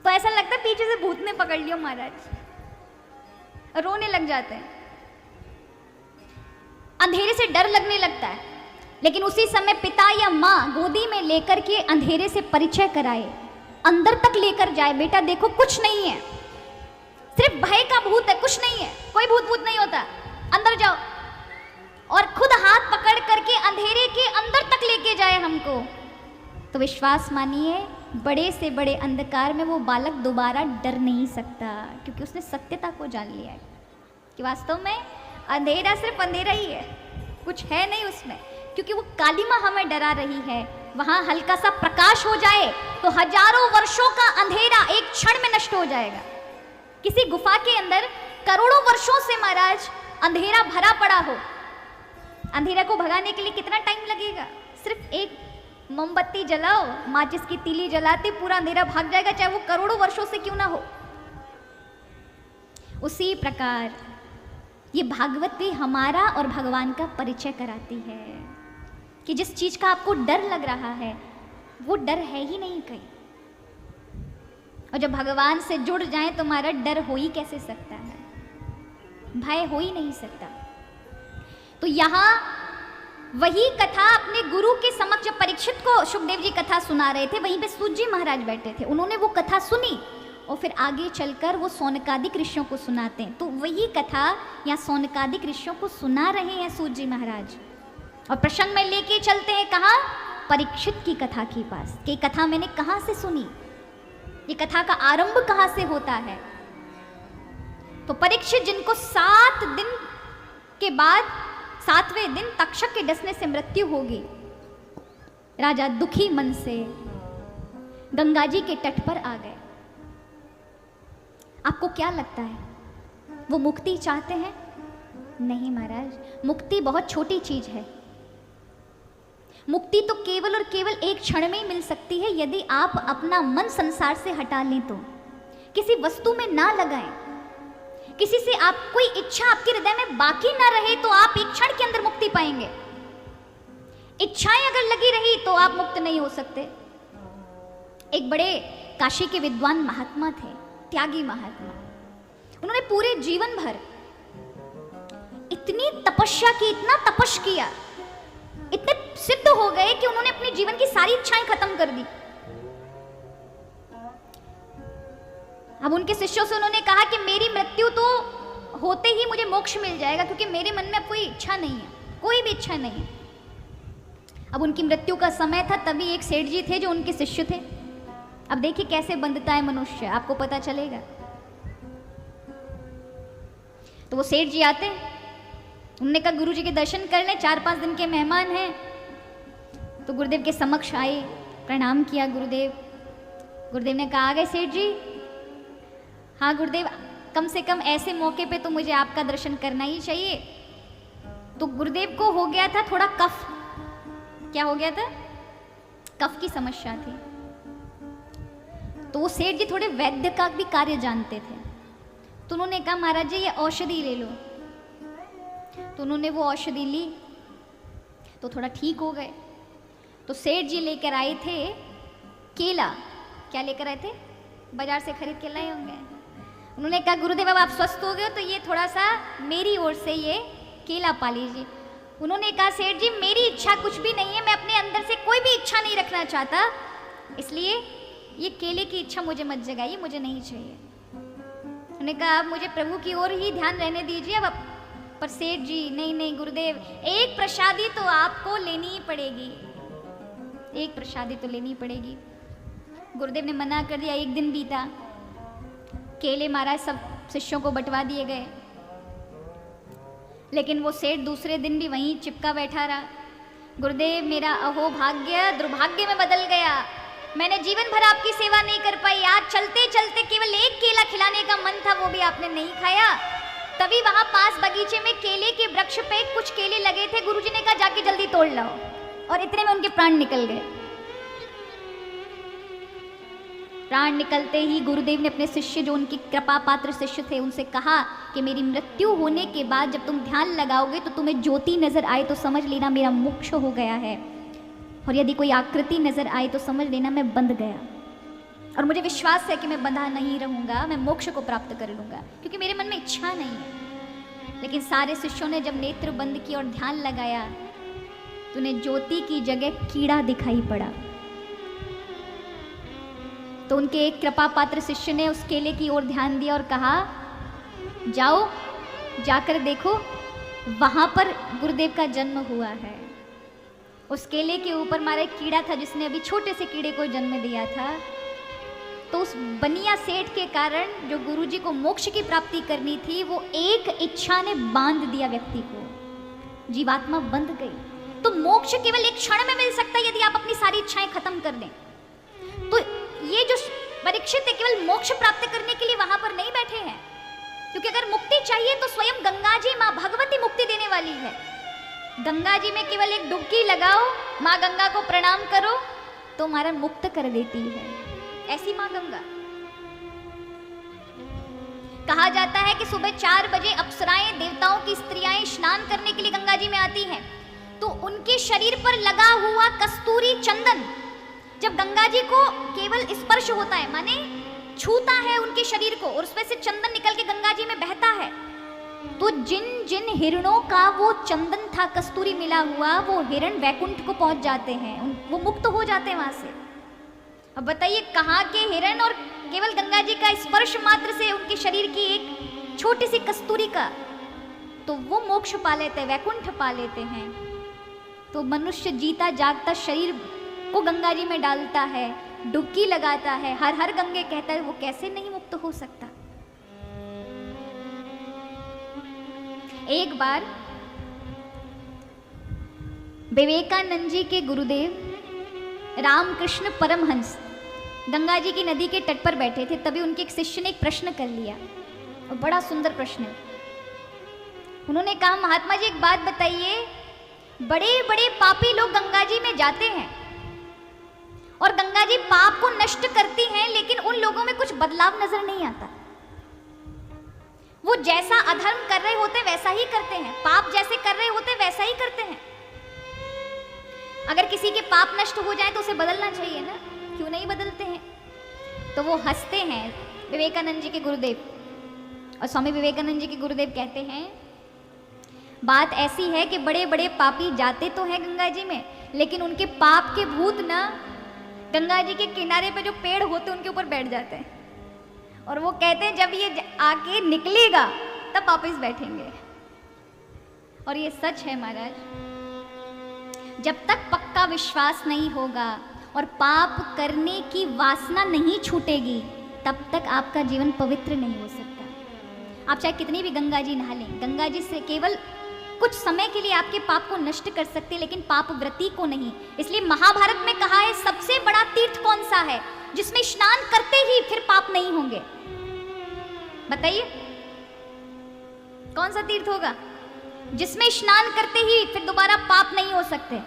[SPEAKER 1] तो ऐसा लगता है पीछे से भूत ने पकड़ लिया महाराज, रोने लग जाते हैं। अंधेरे से डर लगने लगता है, लेकिन उसी समय पिता या माँ गोदी में लेकर के अंधेरे से परिचय कराए, अंदर तक लेकर जाए, बेटा देखो कुछ नहीं है, सिर्फ भय का भूत है, कुछ नहीं है, कोई भूत नहीं होता, अंदर जाओ, और खुद हाथ पकड़ करके अंधेरे के अंदर तक लेके जाए हमको, तो विश्वास मानिए बड़े से बड़े अंधकार में वो बालक दोबारा डर नहीं सकता, क्योंकि उसने सत्यता को जान लिया है कि वास्तव में अंधेरा सिर्फ अंधेरा ही है, कुछ है नहीं उसमें। क्योंकि वो काली माँ हमें डरा रही है, वहां हल्का सा प्रकाश हो जाए तो हजारों वर्षों का अंधेरा एक क्षण में नष्ट हो जाएगा। किसी गुफा के अंदर करोड़ों वर्षों से महाराज अंधेरा भरा पड़ा हो, अंधेरा को भगाने के लिए कितना टाइम लगेगा? सिर्फ एक मोमबत्ती जलाओ, माचिस की तीली जलाते पूरा अंधेरा भाग जाएगा, चाहे वो करोड़ों वर्षों से क्यों ना हो। उसी प्रकार ये भागवत भी हमारा और भगवान का परिचय कराती है कि जिस चीज का आपको डर लग रहा है वो डर है ही नहीं कहीं, और जब भगवान से जुड़ जाए तो हमारा डर हो ही कैसे सकता है, भय हो ही नहीं सकता। तो यहाँ वही कथा अपने गुरु के समक्ष जब परीक्षित को सुखदेव जी कथा सुना रहे थे, वहीं पे सूत जी महाराज बैठे थे, उन्होंने वो कथा सुनी और फिर आगे चलकर वो सौनकादिक ऋषियों को सुनाते हैं। तो वही कथा या सौनकादिक ऋषियों को सुना रहे हैं सूत जी महाराज, और प्रसंग में लेके चलते हैं कहाँ? परीक्षित की कथा के पास, कि कथा मैंने कहाँ से सुनी, ये कथा का आरंभ कहाँ से होता है। तो परीक्षित जिनको 7 दिन के बाद 7वें दिन तक्षक के डसने से मृत्यु होगी, राजा दुखी मन से गंगा जी के तट पर आ गए। आपको क्या लगता है वो मुक्ति चाहते हैं? नहीं महाराज, मुक्ति बहुत छोटी चीज है। मुक्ति तो केवल और केवल एक क्षण में ही मिल सकती है यदि आप अपना मन संसार से हटा लें, तो किसी वस्तु में ना लगाएं, किसी से आप कोई इच्छा आपके हृदय में बाकी ना रहे, तो आप एक क्षण के अंदर मुक्ति पाएंगे। इच्छाएं अगर लगी रही तो आप मुक्त नहीं हो सकते। एक बड़े काशी के विद्वान महात्मा थे, त्यागी महात्मा। उन्होंने पूरे जीवन भर इतनी तपस्या की, इतना तपस्या किया, इतने सिद्ध हो गए कि उन्होंने अपने जीवन की सारी इच्छाएं खत्म कर दी। अब उनके शिष्यों से उन्होंने कहा कि मेरी मृत्यु तो होते ही मुझे मोक्ष मिल जाएगा, क्योंकि मेरे मन में अब कोई इच्छा नहीं है, कोई भी इच्छा नहीं है। अब उनकी मृत्यु का समय था, तभी एक सेठ जी थे जो उनके शिष्य थे। अब देखिए कैसे बंधता है मनुष्य, आपको पता चलेगा। तो वो सेठ जी आते, उन्होंने कहा गुरु जी के दर्शन कर लें, 4-5 दिन के मेहमान हैं। तो गुरुदेव के समक्ष आए, प्रणाम किया गुरुदेव। गुरुदेव ने कहा आ गए सेठ जी? हाँ गुरुदेव, कम से कम ऐसे मौके पे तो मुझे आपका दर्शन करना ही चाहिए। तो गुरुदेव को हो गया था थोड़ा कफ। क्या हो गया था? कफ की समस्या थी। तो वो सेठ जी थोड़े वैद्य का भी कार्य जानते थे, तो उन्होंने कहा महाराज जी ये औषधि ले लो। तो उन्होंने वो औषधि ली तो थोड़ा ठीक हो गए। तो सेठ जी लेकर आए थे केला। क्या लेकर आए थे? बाजार से खरीद के लाए होंगे। उन्होंने कहा गुरुदेव अब आप स्वस्थ हो गए तो ये थोड़ा सा मेरी ओर से ये केला पा लीजिए। उन्होंने कहा सेठ जी मेरी इच्छा कुछ भी नहीं है, मैं अपने अंदर से कोई भी इच्छा नहीं रखना चाहता, इसलिए ये केले की इच्छा मुझे मत जगाइए, मुझे नहीं चाहिए। उन्होंने कहा अब मुझे प्रभु की ओर ही ध्यान रहने दीजिए। अब पर सेठ जी नहीं नहीं गुरुदेव, एक प्रसादी तो आपको लेनी ही पड़ेगी, एक प्रसादी तो लेनी पड़ेगी। गुरुदेव ने मना कर दिया। एक दिन बीता, केले महाराज सब शिष्यों को बंटवा दिए गए, लेकिन वो सेठ दूसरे दिन भी वहीं चिपका बैठा रहा। गुरुदेव मेरा अहो भाग्य दुर्भाग्य में बदल गया, मैंने जीवन भर आपकी सेवा नहीं कर पाई, आज चलते चलते केवल एक केला खिलाने का मन था, वो भी आपने नहीं खाया। तभी वहां पास बगीचे में केले के वृक्ष पे कुछ केले लगे थे, गुरुजी ने कहा जाके जल्दी तोड़ लाओ, और इतने में उनके प्राण निकल गए। प्राण निकलते ही गुरुदेव ने अपने शिष्य, जो उनके कृपा पात्र शिष्य थे, उनसे कहा कि मेरी मृत्यु होने के बाद जब तुम ध्यान लगाओगे तो तुम्हें ज्योति नजर आए तो समझ लेना मेरा मोक्ष हो गया है, और यदि कोई आकृति नजर आए तो समझ लेना मैं बंध गया, और मुझे विश्वास है कि मैं बंधा नहीं रहूंगा, मैं मोक्ष को प्राप्त कर लूंगा, क्योंकि मेरे मन में इच्छा नहीं है। लेकिन सारे शिष्यों ने जब नेत्र बंद किए और ध्यान लगाया तो उन्हें ज्योति की जगह कीड़ा दिखाई पड़ा। तो उनके एक कृपा पात्र शिष्य ने उस केले की ओर ध्यान दिया और कहा जाओ जाकर देखो, वहां पर गुरुदेव का जन्म हुआ है। उस केले के ऊपर मारा एक कीड़ा था जिसने अभी छोटे से कीड़े को जन्म दिया था। तो उस बनिया सेठ के कारण जो गुरुजी को मोक्ष की प्राप्ति करनी थी, वो एक इच्छा ने बांध दिया व्यक्ति को, जीवात्मा बंध गई। तो मोक्ष केवल एक क्षण में मिल सकता है यदि आप अपनी सारी इच्छाएं खत्म कर दें। तो ये जो परीक्षित है केवल मोक्ष प्राप्त करने के लिए वहां पर नहीं बैठे हैं, क्योंकि अगर मुक्ति चाहिए तो स्वयं गंगा जी माँ भगवती मुक्ति देने वाली है। गंगा जी में केवल एक डुबकी लगाओ, माँ गंगा को प्रणाम करो तो हमारा मुक्त कर देती है, ऐसी माँ गंगा। कहा जाता है कि सुबह 4 बजे अप्सराएं, देवताओं की स्त्रियां स्नान करने के लिए गंगा जी में आती हैं, तो उनके शरीर पर लगा हुआ कस्तूरी चंदन जब गंगा जी को केवल स्पर्श होता है, माने छूता है उनके शरीर को, और उसमें से चंदन निकल के गंगा जी में बहता है, तो जिन जिन हिरणों का वो चंदन था, कस्तूरी मिला हुआ, वो हिरण वैकुंठ को पहुंच जाते हैं, वो मुक्त हो जाते हैं वहां से। अब बताइए कहाँ के हिरण, और केवल गंगा जी का स्पर्श मात्र से उनके शरीर की एक छोटी सी कस्तूरी का, तो वो मोक्ष पा लेते हैं, वैकुंठ पा लेते हैं। तो मनुष्य जीता जागता शरीर को गंगा जी में डालता है, डुबकी लगाता है, हर हर गंगे कहता है, वो कैसे नहीं मुक्त हो सकता। एक बार विवेकानंद जी के गुरुदेव रामकृष्ण परमहंस गंगा जी की नदी के तट पर बैठे थे। तभी उनके एक शिष्य ने एक प्रश्न कर लिया, और बड़ा सुंदर प्रश्न है। उन्होंने कहा महात्मा जी एक बात बताइए, बड़े बड़े पापी लोग गंगा जी में जाते हैं और गंगा जी पाप को नष्ट करती हैं, लेकिन उन लोगों में कुछ बदलाव नजर नहीं आता। वो जैसा अधर्म कर रहे होते वैसा ही करते हैं, पाप जैसे कर रहे होते वैसा ही करते हैं। अगर किसी के पाप नष्ट हो जाए तो उसे बदलना चाहिए ना, क्यों नहीं बदलते हैं? तो वो हंसते हैं विवेकानंद जी के गुरुदेव, और स्वामी विवेकानंद जी के गुरुदेव कहते हैं बात ऐसी है कि बड़े बड़े पापी जाते तो हैं गंगा जी में, लेकिन उनके पाप के भूत ना गंगा जी के किनारे पे जो पेड़ होते हैं उनके ऊपर बैठ जाते हैं, और वो कहते हैं जब ये आके निकलेगा तब वापस बैठेंगे। और ये सच है महाराज, जब तक पक्का विश्वास नहीं होगा और पाप करने की वासना नहीं छूटेगी, तब तक आपका जीवन पवित्र नहीं हो सकता। आप चाहे कितनी भी गंगा जी नहा लें, गंगा जी से केवल कुछ समय के लिए आपके पाप को नष्ट कर सकते, लेकिन पाप वृत्ति को नहीं। इसलिए महाभारत में कहा है सबसे बड़ा तीर्थ कौन सा है जिसमें स्नान करते ही फिर पाप नहीं होंगे? बताइए कौन सा तीर्थ होगा जिसमें स्नान करते ही फिर दोबारा पाप नहीं हो सकते?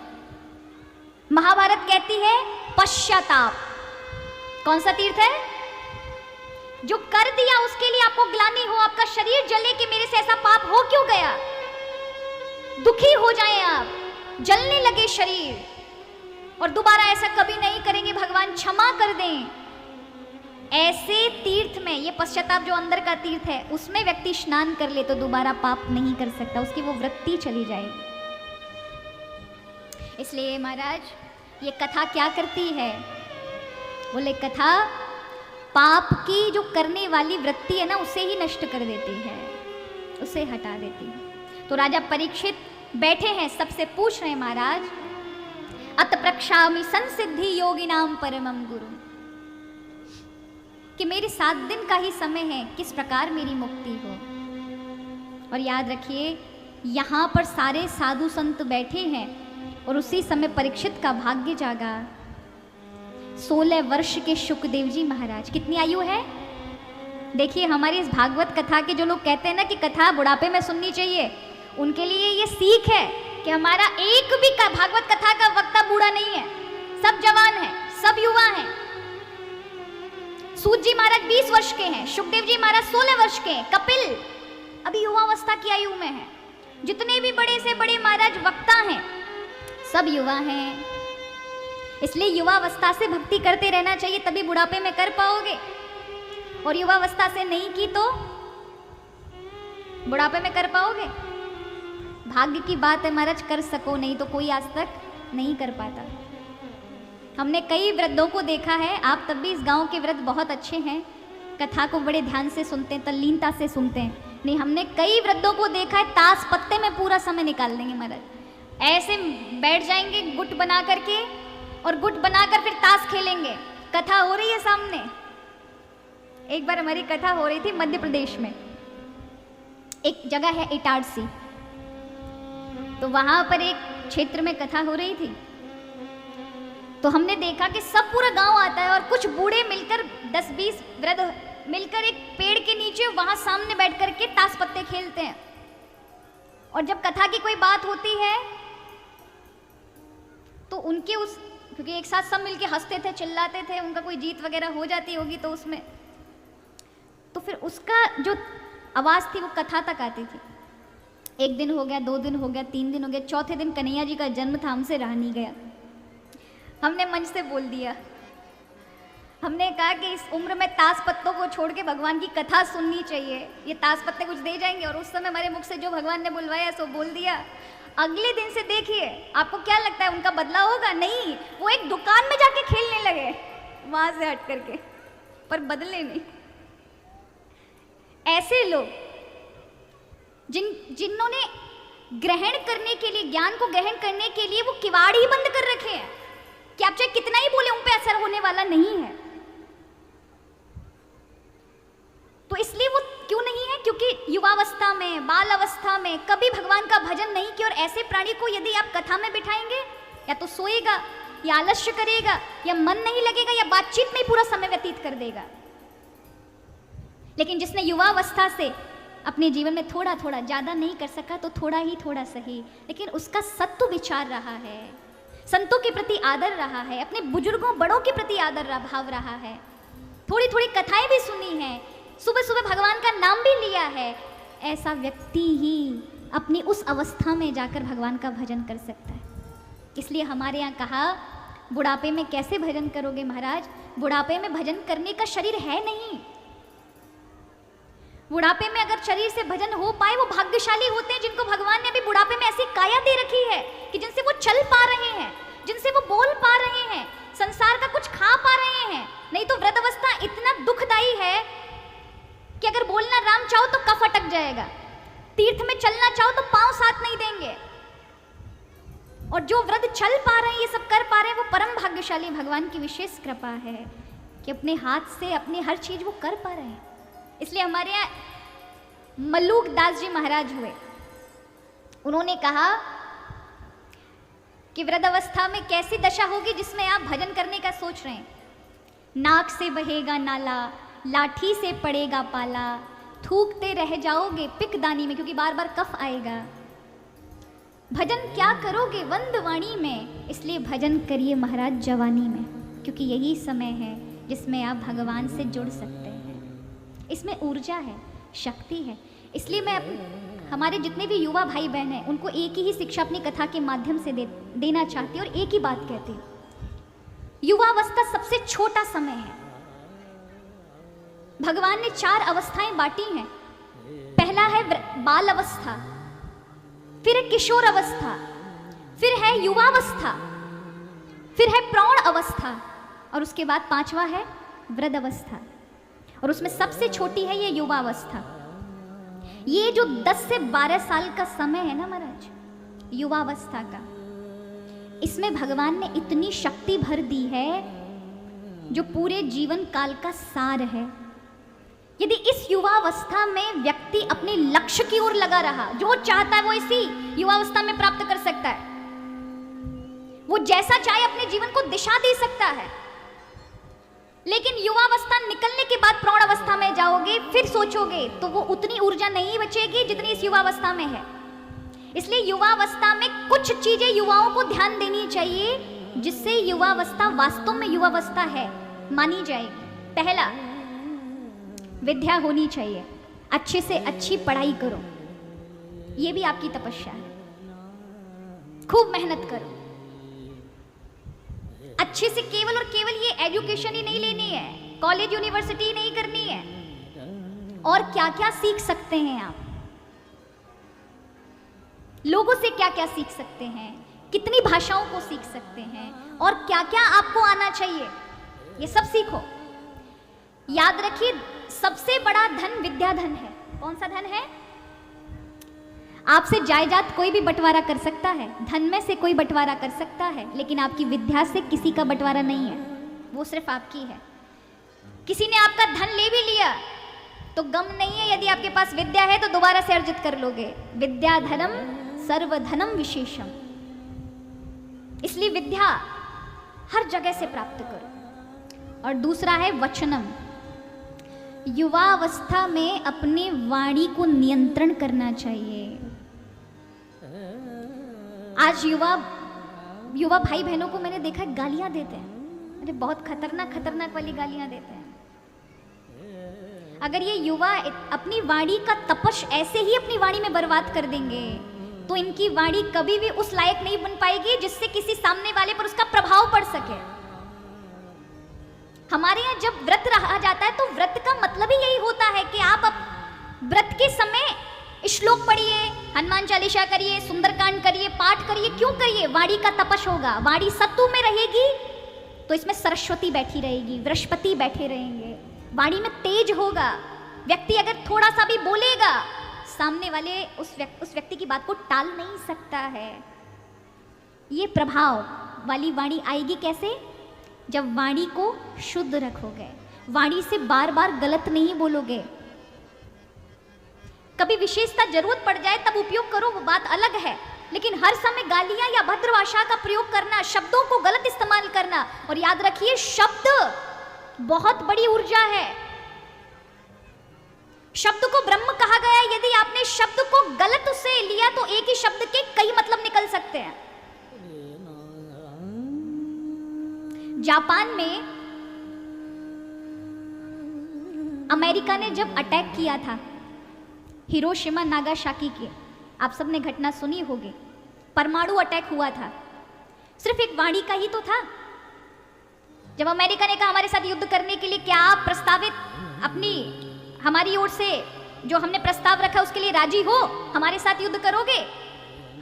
[SPEAKER 1] महाभारत कहती है पश्चाताप। कौन सा तीर्थ है? जो कर दिया उसके लिए आपको ग्लानि हो, आपका शरीर जले कि मेरे से ऐसा पाप हो क्यों गया, दुखी हो जाएं आप, जलने लगे शरीर, और दोबारा ऐसा कभी नहीं करेंगे, भगवान क्षमा कर दें। ऐसे तीर्थ में, ये पश्चाताप जो अंदर का तीर्थ है, उसमें व्यक्ति स्नान कर ले तो दोबारा पाप नहीं कर सकता, उसकी वो वृत्ति चली जाएगी। इसलिए महाराज ये कथा क्या करती है? बोले कथा पाप की जो करने वाली वृत्ति है ना, उसे ही नष्ट कर देती है, उसे हटा देती है। तो राजा परीक्षित बैठे हैं, सबसे पूछ रहे हैं महाराज, अत प्रक्षामि संसिद्धि योगिनाम परमम गुरु, कि मेरे 7 दिन का ही समय है, किस प्रकार मेरी मुक्ति हो। और याद रखिए, यहाँ पर सारे साधु संत बैठे हैं और उसी समय परीक्षित का भाग्य जागा। 16 वर्ष के शुकदेव जी महाराज, कितनी आयु है देखिए। हमारी इस भागवत कथा के जो लोग कहते हैं ना कि कथा बुढ़ापे में सुननी चाहिए, उनके लिए ये सीख है कि हमारा एक भी भागवत कथा का वक्ता बूढ़ा नहीं है, सब जवान है, सब युवा हैं। सूत जी महाराज 20 वर्ष के हैं, शुकदेव जी महाराज 16 वर्ष के हैं, कपिल अभी युवावस्था की आयु में है। जितने भी बड़े से बड़े महाराज वक्ता हैं सब युवा हैं। इसलिए युवावस्था से भक्ति करते रहना चाहिए, तभी बुढ़ापे में कर पाओगे। और युवावस्था से नहीं की तो बुढ़ापे में कर पाओगे। भाग्य की बात है महाराज, कर सको, नहीं तो कोई आज तक नहीं कर पाता। हमने कई वृद्धों को देखा है, आप तब भी इस गांव के वृद्ध बहुत अच्छे हैं, कथा को बड़े ध्यान से सुनते हैं, तल्लीनता से सुनते हैं। नहीं, हमने कई वृद्धों को देखा है ताश पत्ते में पूरा समय निकाल देंगे महाराज, ऐसे बैठ जाएंगे गुट बना करके और गुट बनाकर फिर ताश खेलेंगे। कथा हो रही है सामने। एक बार हमारी कथा हो रही थी मध्य प्रदेश में, एक जगह है इटारसी, तो वहां पर एक क्षेत्र में कथा हो रही थी। तो हमने देखा कि सब पूरा गांव आता है और कुछ बूढ़े मिलकर 10-20 वृद्ध मिलकर एक पेड़ के नीचे वहां सामने बैठ करके ताश पत्ते खेलते हैं। और जब कथा की कोई बात होती है तो उनके उस, क्योंकि एक साथ सब मिलके हंसते थे, चिल्लाते थे, उनका कोई जीत वगैरह हो जाती होगी तो उसमें, तो फिर उसका जो आवाज़ थी वो कथा तक आती थी। 1 दिन हो गया, 2 दिन हो गया, 3 दिन हो गया, चौथे दिन कन्हैया जी का जन्म था, हमसे रहा नहीं गया। हमने मंच से बोल दिया, हमने कहा कि इस उम्र में ताश पत्तों को छोड़ के भगवान की कथा सुननी चाहिए, ये ताश पत्ते कुछ दे जाएंगे। और उस समय हमारे मुख से जो भगवान ने बुलवाया सो बोल दिया। अगले दिन से देखिए, आपको क्या लगता है उनका बदलाव होगा? नहीं, वो एक दुकान में जाके खेलने लगे वहां से हट करके, पर बदले नहीं। ऐसे लोग जिन्होंने ग्रहण करने के लिए, ज्ञान को ग्रहण करने के लिए वो किवाड़ ही बंद कर रखे हैं कि आप चाहे कितना ही बोले उन पे असर होने वाला नहीं है। तो इसलिए वो क्यों नहीं है? क्योंकि युवावस्था में, बाल अवस्था में कभी भगवान का भजन नहीं किया। और ऐसे प्राणी को यदि आप कथा में बिठाएंगे, या तो सोएगा, या आलस्य करेगा, या मन नहीं लगेगा, या बातचीत में पूरा समय व्यतीत कर देगा। लेकिन जिसने युवावस्था से अपने जीवन में थोड़ा थोड़ा, ज़्यादा नहीं कर सका तो थोड़ा ही थोड़ा सही, लेकिन उसका सत्व विचार रहा है, संतों के प्रति आदर रहा है, अपने बुजुर्गों बड़ों के प्रति आदर भाव रहा है, थोड़ी थोड़ी कथाएं भी सुनी हैं, सुबह सुबह भगवान का नाम भी लिया है, ऐसा व्यक्ति ही अपनी उस अवस्था में जाकर भगवान का भजन कर सकता है। इसलिए हमारे यहाँ कहा, बुढ़ापे में कैसे भजन करोगे महाराज? बुढ़ापे में भजन करने का शरीर है नहीं। बुढ़ापे में अगर शरीर से भजन हो पाए, वो भाग्यशाली होते हैं जिनको भगवान ने अभी बुढ़ापे में ऐसी काया दे रखी है कि जिनसे वो चल पा रहे हैं, जिनसे वो बोल पा रहे हैं, संसार का कुछ खा पा रहे हैं। नहीं तो वृद्धावस्था इतना दुखदाई है कि अगर बोलना राम चाहो तो कफ अटक जाएगा, तीर्थ में चलना चाहो तो पांव साथ नहीं देंगे। और जो वृद्ध चल पा रहे हैं, ये सब कर पा रहे हैं, वो परम भाग्यशाली, भगवान की विशेष कृपा है कि अपने हाथ से अपनी हर चीज वो कर पा रहे हैं। इसलिए हमारे यहाँ मल्लूक दास जी महाराज हुए, उन्होंने कहा कि वृद्धावस्था में कैसी दशा होगी जिसमें आप भजन करने का सोच रहे हैं। नाक से बहेगा नाला, लाठी से पड़ेगा पाला, थूकते रह जाओगे पिकदानी में, क्योंकि बार बार कफ आएगा। भजन क्या करोगे वंदवाणी में? इसलिए भजन करिए महाराज जवानी में, क्योंकि यही समय है जिसमें आप भगवान से जुड़ सकते हैं। इसमें ऊर्जा है, शक्ति है। इसलिए मैं हमारे जितने भी युवा भाई बहन हैं उनको एक ही शिक्षा अपनी कथा के माध्यम से देना चाहती हूँ और एक ही बात कहती हूँ, युवावस्था सबसे छोटा समय है। भगवान ने 4 अवस्थाएं बांटी हैं। पहला है बाल अवस्था, फिर है किशोर अवस्था, फिर है युवावस्था, फिर है प्रौढ़ अवस्था, और उसके बाद 5वां है वृद्ध अवस्था। और उसमें सबसे छोटी है ये युवावस्था। ये जो 10 से 12 साल का समय है ना महाराज, युवावस्था का, इसमें भगवान ने इतनी शक्ति भर दी है जो पूरे जीवन काल का सार है। यदि इस युवावस्था में व्यक्ति अपने लक्ष्य की ओर लगा रहा, जो चाहता है वो इसी युवावस्था में प्राप्त कर सकता है। वो जैसा चाहे अपने जीवन को दिशा दे सकता है। लेकिन युवावस्था निकलने के बाद प्रौढ़ अवस्था में जाओगे, फिर सोचोगे तो वो उतनी ऊर्जा नहीं बचेगी जितनी इस युवावस्था में है। इसलिए युवावस्था में कुछ चीजें युवाओं को ध्यान देनी चाहिए जिससे युवावस्था वास्तव में युवावस्था है मानी जाएगी। पहला, विद्या होनी चाहिए, अच्छे से अच्छी पढ़ाई करो, ये भी आपकी तपस्या है। खूब मेहनत करो, अच्छे से केवल और केवल ये एजुकेशन ही नहीं लेनी है, कॉलेज यूनिवर्सिटी ही नहीं करनी है। और क्या क्या सीख सकते हैं आप, लोगों से क्या क्या सीख सकते हैं, कितनी भाषाओं को सीख सकते हैं, और क्या क्या आपको आना चाहिए, ये सब सीखो। याद रखिए, सबसे बड़ा धन विद्या धन है। कौन सा धन है? आपसे जायदाद कोई भी बंटवारा कर सकता है, धन में से कोई बंटवारा कर सकता है, लेकिन आपकी विद्या से किसी का बंटवारा नहीं है, वो सिर्फ आपकी है। किसी ने आपका धन ले भी लिया तो गम नहीं है, यदि आपके पास विद्या है तो दोबारा से अर्जित कर लोगे। विद्या धनम सर्वधनम विशेषम। इसलिए विद्या हर जगह से प्राप्त करो। और दूसरा है वचनम। युवावस्था में अपने वाणी को नियंत्रण करना चाहिए। आज युवा भाई बहनों को मैंने देखा गालियां देते हैं, अरे बहुत खतरनाक वाली गालियां देते हैं। अगर ये युवा अपनी वाणी का तपश ऐसे ही अपनी वाणी में बर्बाद कर देंगे तो इनकी वाणी कभी भी उस लायक नहीं बन पाएगी जिससे किसी सामने वाले पर उसका प्रभाव पड़ सके। हमारे यहाँ जब व्रत रहा जाता है तो व्रत का मतलब ही यही होता है कि आप व्रत के समय श्लोक पढ़िए, हनुमान चालीसा करिए, सुंदरकांड करिए, पाठ करिए। क्यों करिए? वाणी का तपश होगा। वाणी सत्व में रहेगी तो इसमें सरस्वती बैठी रहेगी, बृहस्पति बैठे रहेंगे। वाणी में तेज होगा। व्यक्ति अगर थोड़ा सा भी बोलेगा, सामने वाले उस व्यक्ति की बात को टाल नहीं सकता है। ये प्रभाव वाली वाणी आएगी कैसे? जब वाणी को शुद्ध रखोगे, वाणी से बार बार गलत नहीं बोलोगे। कभी विशेषता जरूरत पड़ जाए तब उपयोग करो, वो बात अलग है, लेकिन हर समय गालियां या भद्र भाषा का प्रयोग करना, शब्दों को गलत इस्तेमाल करना। और याद रखिए, शब्द बहुत बड़ी ऊर्जा है। शब्द को ब्रह्म कहा गया। यदि आपने शब्द को गलत उससे लिया तो एक ही शब्द के कई मतलब निकल सकते हैं। जापान में अमेरिका ने जब अटैक किया था हिरोशिमा नागासाकी के, आप सबने घटना सुनी होगी, परमाणु अटैक हुआ था। सिर्फ एक वाणी का ही तो था। जब अमेरिका ने कहा हमारे साथ युद्ध करने के लिए क्या आप प्रस्तावित हमारी ओर से जो हमने प्रस्ताव रखा उसके लिए राजी हो, हमारे साथ युद्ध करोगे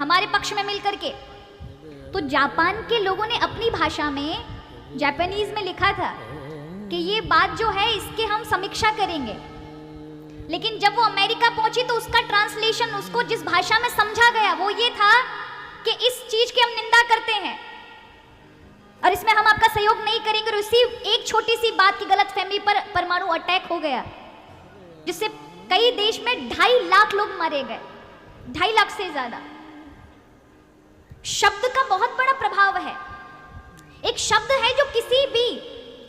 [SPEAKER 1] हमारे पक्ष में मिलकर के? तो जापान के लोगों ने अपनी भाषा में, जापानीज में लिखा था कि ये बात जो है इसके हम समीक्षा करेंगे। लेकिन जब वो अमेरिका पहुंची तो उसका ट्रांसलेशन, उसको जिस भाषा में समझा गया वो ये था कि इस चीज की हम निंदा करते हैं और इसमें हम आपका सहयोग नहीं करेंगे। और इसी एक छोटी सी बात की गलतफहमी पर परमाणु अटैक हो गया, जिससे कई देश में 2.5 लाख लोग मारे गए, 2.5 लाख से ज्यादा। शब्द का बहुत बड़ा प्रभाव है। एक शब्द है जो किसी भी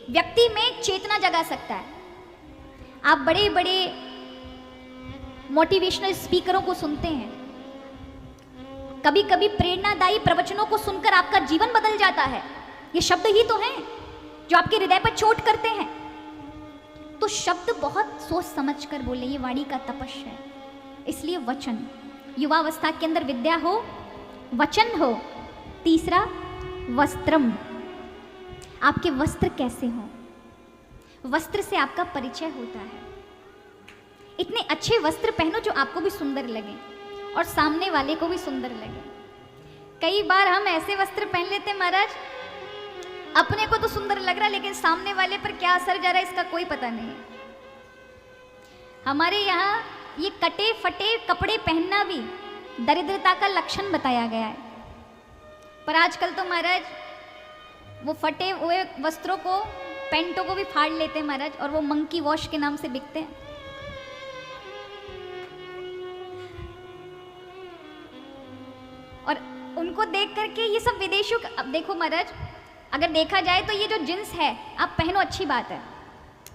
[SPEAKER 1] व्यक्ति में चेतना जगा सकता है। आप बड़े बड़े मोटिवेशनल स्पीकरों को सुनते हैं, कभी कभी प्रेरणादायी प्रवचनों को सुनकर आपका जीवन बदल जाता है। ये शब्द ही तो हैं जो आपके हृदय पर चोट करते हैं। तो शब्द बहुत सोच समझ कर बोले, ये वाणी का तपश है। इसलिए वचन, युवावस्था के अंदर विद्या हो, वचन हो। तीसरा, वस्त्रम। आपके वस्त्र कैसे हो? वस्त्र से आपका परिचय होता है। इतने अच्छे वस्त्र पहनो जो आपको भी सुंदर लगे और सामने वाले को भी सुंदर लगे। कई बार हम ऐसे वस्त्र पहन लेते हैं महाराज, अपने को तो सुंदर लग रहा है लेकिन सामने वाले पर क्या असर जा रहा है इसका कोई पता नहीं है। हमारे यहाँ ये कटे फटे कपड़े पहनना भी दरिद्रता का लक्षण बताया गया है। पर आजकल तो महाराज वो फटे हुए वस्त्रों को, पैंटों को भी फाड़ लेते हैं महाराज, और वो मंकी वॉश के नाम से बिकते हैं। और उनको देख करके ये सब विदेशियों का, अब देखो महाराज, अगर देखा जाए तो ये जो जींस है आप पहनो, अच्छी बात है,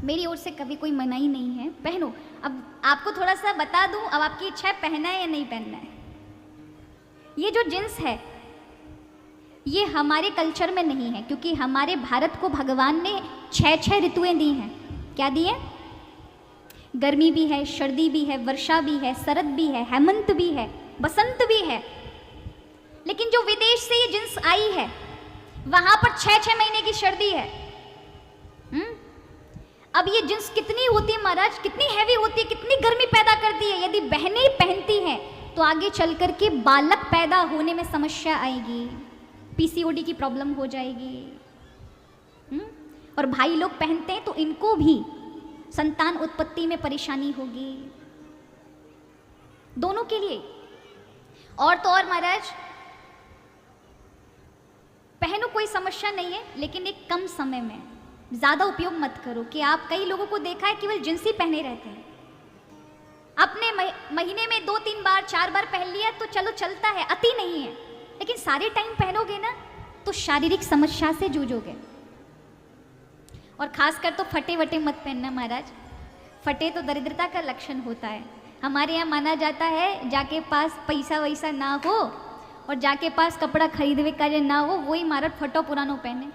[SPEAKER 1] मेरी ओर से कभी कोई मनाही नहीं है, पहनो। अब आपको थोड़ा सा बता दूं, अब आपकी इच्छा है पहनना है या नहीं पहनना है। ये जो जींस है ये हमारे कल्चर में नहीं है, क्योंकि हमारे भारत को भगवान ने 6 ऋतुएं दी हैं। क्या दी है? गर्मी भी है, सर्दी भी है, वर्षा भी है, शरद भी है, हेमंत भी है, बसंत भी है। लेकिन जो विदेश से ये जींस आई है वहां पर 6 महीने की सर्दी है। अब ये जींस कितनी होती है महाराज, कितनी हैवी होती है, कितनी गर्मी पैदा करती है। यदि बहनें पहनती हैं तो आगे चल कर के बालक पैदा होने में समस्या आएगी, पीसीओडी की प्रॉब्लम हो जाएगी। और भाई लोग पहनते हैं तो इनको भी संतान उत्पत्ति में परेशानी होगी, दोनों के लिए। और तो और महाराज पहनो, कोई समस्या नहीं है, लेकिन एक कम समय में, ज़्यादा उपयोग मत करो। कि आप कई लोगों को देखा है केवल जींस ही पहने रहते हैं, अपने महीने में 2-3 बार 4 बार पहन लिया तो चलो चलता है, अति नहीं है। लेकिन सारे टाइम पहनोगे ना तो शारीरिक समस्या से जूझोगे। और खासकर तो फटे वटे मत पहनना महाराज, फटे तो दरिद्रता का लक्षण होता है। हमारे यहाँ माना जाता है जाके पास पैसा वैसा ना हो और जाके पास कपड़ा खरीदने का ना हो, वही महाराज फटो पुरानो पहने।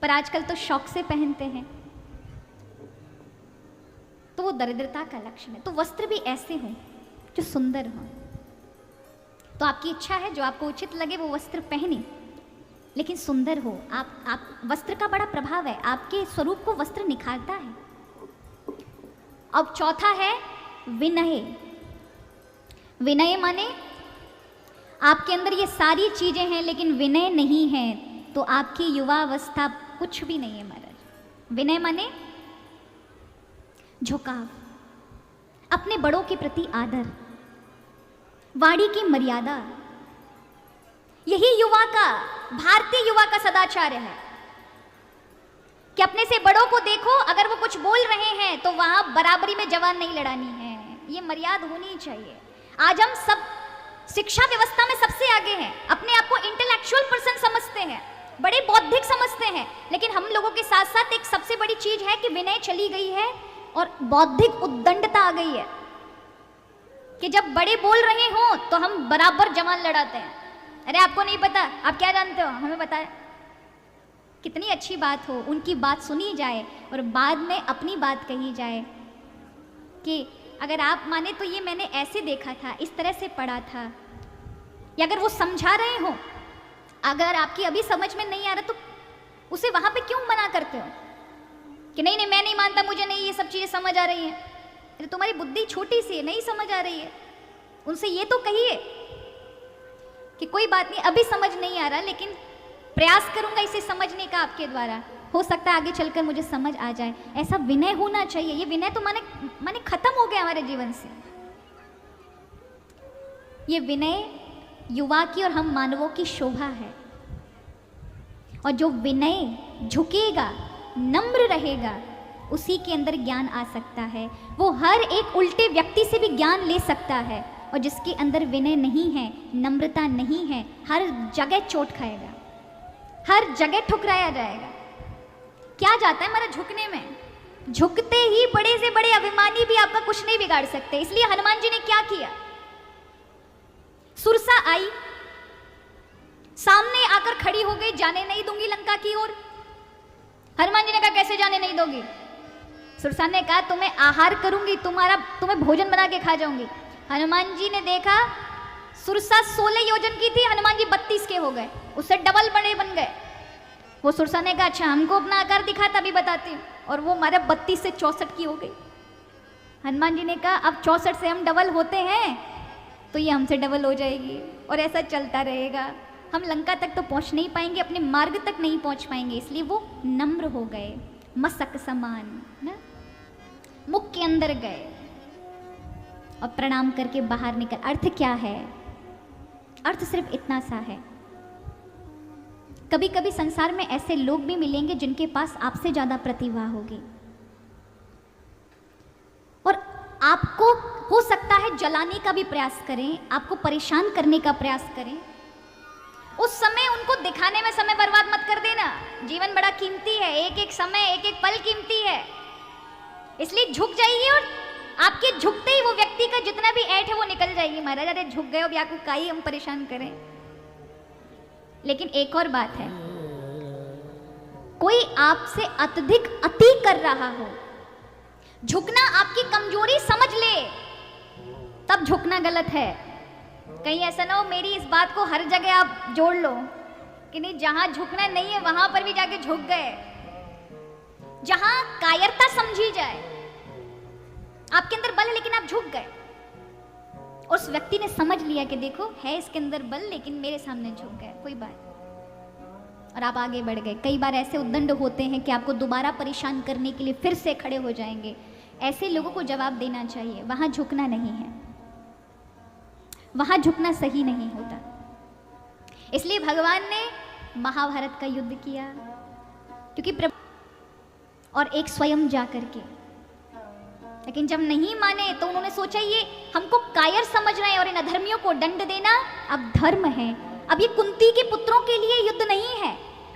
[SPEAKER 1] पर आजकल तो शौक से पहनते हैं, तो वो दरिद्रता का लक्षण है। तो वस्त्र भी ऐसे हों जो सुंदर हों। तो आपकी इच्छा है जो आपको उचित लगे वो वस्त्र पहने, लेकिन सुंदर हो। आप वस्त्र का बड़ा प्रभाव है, आपके स्वरूप को वस्त्र निखारता है। अब चौथा है विनय। विनय माने आपके अंदर ये सारी चीजें हैं लेकिन विनय नहीं है तो आपकी युवावस्था कुछ भी नहीं है महाराज। विनय माने झुकाव, अपने बड़ों के प्रति आदर, वाणी की मर्यादा। यही युवा का, भारतीय युवा का सदाचार है कि अपने से बड़ों को देखो, अगर वो कुछ बोल रहे हैं तो वहां बराबरी में जवान नहीं लड़ानी है, ये मर्यादा होनी चाहिए। आज हम सब शिक्षा व्यवस्था में सबसे आगे हैं, अपने आप को इंटेलेक्चुअल पर्सन समझते हैं, बड़े बौद्धिक समझते हैं, लेकिन हम लोगों के साथ साथ एक सबसे बड़ी चीज है कि विनय चली गई है और बौद्धिक उद्दंडता आ गई है कि जब बड़े बोल रहे हो तो हम बराबर जवान लड़ाते हैं। अरे आपको नहीं पता, आप क्या जानते हो, हमें बताया। कितनी अच्छी बात हो, उनकी बात सुनी जाए और बाद में अपनी बात कही जाए कि अगर आप माने तो ये मैंने ऐसे देखा था, इस तरह से पढ़ा था, या अगर वो समझा रहे हो, अगर आपकी अभी समझ में नहीं आ रहा तो उसे वहां पे क्यों मना करते हो कि नहीं नहीं मैं नहीं मानता, मुझे नहीं ये सब चीजें समझ आ रही हैं। अरे तुम्हारी बुद्धि छोटी सी है, नहीं समझ आ रही है, उनसे ये तो कहिए कि कोई बात नहीं, अभी समझ नहीं आ रहा, लेकिन प्रयास करूंगा इसे समझने का आपके द्वारा, हो सकता है आगे चलकर मुझे समझ आ जाए। ऐसा विनय होना चाहिए। ये विनय तो माने खत्म हो गया हमारे जीवन से। ये विनय युवा की और हम मानवों की शोभा है। और जो विनय झुकेगा, नम्र रहेगा, उसी के अंदर ज्ञान आ सकता है। वो हर एक उल्टे व्यक्ति से भी ज्ञान ले सकता है। और जिसके अंदर विनय नहीं है, नम्रता नहीं है, हर जगह चोट खाएगा, हर जगह ठुकराया जाएगा। क्या जाता है हमारा झुकने में? झुकते ही बड़े से बड़े अभिमानी भी आपका कुछ नहीं बिगाड़ सकते। इसलिए हनुमान जी ने क्या किया, सुरसा आई, सामने आकर खड़ी हो गई, जाने नहीं दूंगी लंका की ओर। हनुमान जी ने कहा कैसे जाने नहीं दोगी? सुरसा ने कहा तुम्हें आहार करूंगी, तुम्हें भोजन बना के खा जाऊंगी। हनुमान जी ने देखा सुरसा 16 योजन की थी, हनुमान जी 32 के हो गए, उससे डबल बड़े बन गए। वो सुरसा ने कहा अच्छा हमको अपना आकार दिखा तभी बताती हूँ, और वो हमारे 32 से 64 की हो गई। हनुमान जी ने कहा अब 64 से हम डबल होते हैं तो ये हमसे डबल हो जाएगी, और ऐसा चलता रहेगा, हम लंका तक तो पहुंच नहीं पाएंगे, अपने मार्ग तक नहीं पहुंच पाएंगे। इसलिए वो नम्र हो गए, मसक समान ना, मुख के अंदर गए, और प्रणाम करके बाहर निकल। अर्थ क्या है? अर्थ सिर्फ इतना सा है, कभी कभी संसार में ऐसे लोग भी मिलेंगे जिनके पास आपसे ज्यादा प्रतिभा होगी और आपको हो सकता है जलाने का भी प्रयास करें, आपको परेशान करने का प्रयास करें। उस समय उनको दिखाने में समय बर्बाद मत कर देना। जीवन बड़ा कीमती है, एक एक समय, एक एक पल कीमती है, इसलिए झुक जाइए और आपके झुकते ही वो व्यक्ति का जितना भी ऐठ है वो निकल जाएगी। महाराज अरे झुक गए, अब आपको काई हम परेशान करें। लेकिन एक और बात है, कोई आपसे अत्यधिक अति कर रहा हो, झुकना आपकी कमजोरी समझ ले तब झुकना गलत है। कहीं ऐसा ना हो मेरी इस बात को हर जगह आप जोड़ लो कि नहीं, जहां झुकना नहीं है वहां पर भी जाके झुक गए। जहां कायरता समझी जाए, आपके अंदर बल है लेकिन आप झुक गए, उस व्यक्ति ने समझ लिया कि देखो है इसके अंदर बल लेकिन मेरे सामने झुक गए, कोई बात, और आप आगे बढ़ गए। कई बार ऐसे उद्दंड होते हैं कि आपको दोबारा परेशान करने के लिए फिर से खड़े हो जाएंगे। ऐसे लोगों को जवाब देना चाहिए, वहां झुकना नहीं है, वहां झुकना सही नहीं होता। इसलिए भगवान ने महाभारत का युद्ध किया, क्योंकि और एक स्वयं जा करके, लेकिन जब नहीं माने तो उन्होंने सोचा ये हमको कायर समझ रहे हैं और इन अधर्मियों को दंड देना अब धर्म है। अब ये कुंती के पुत्रों के लिए युद्ध नहीं है,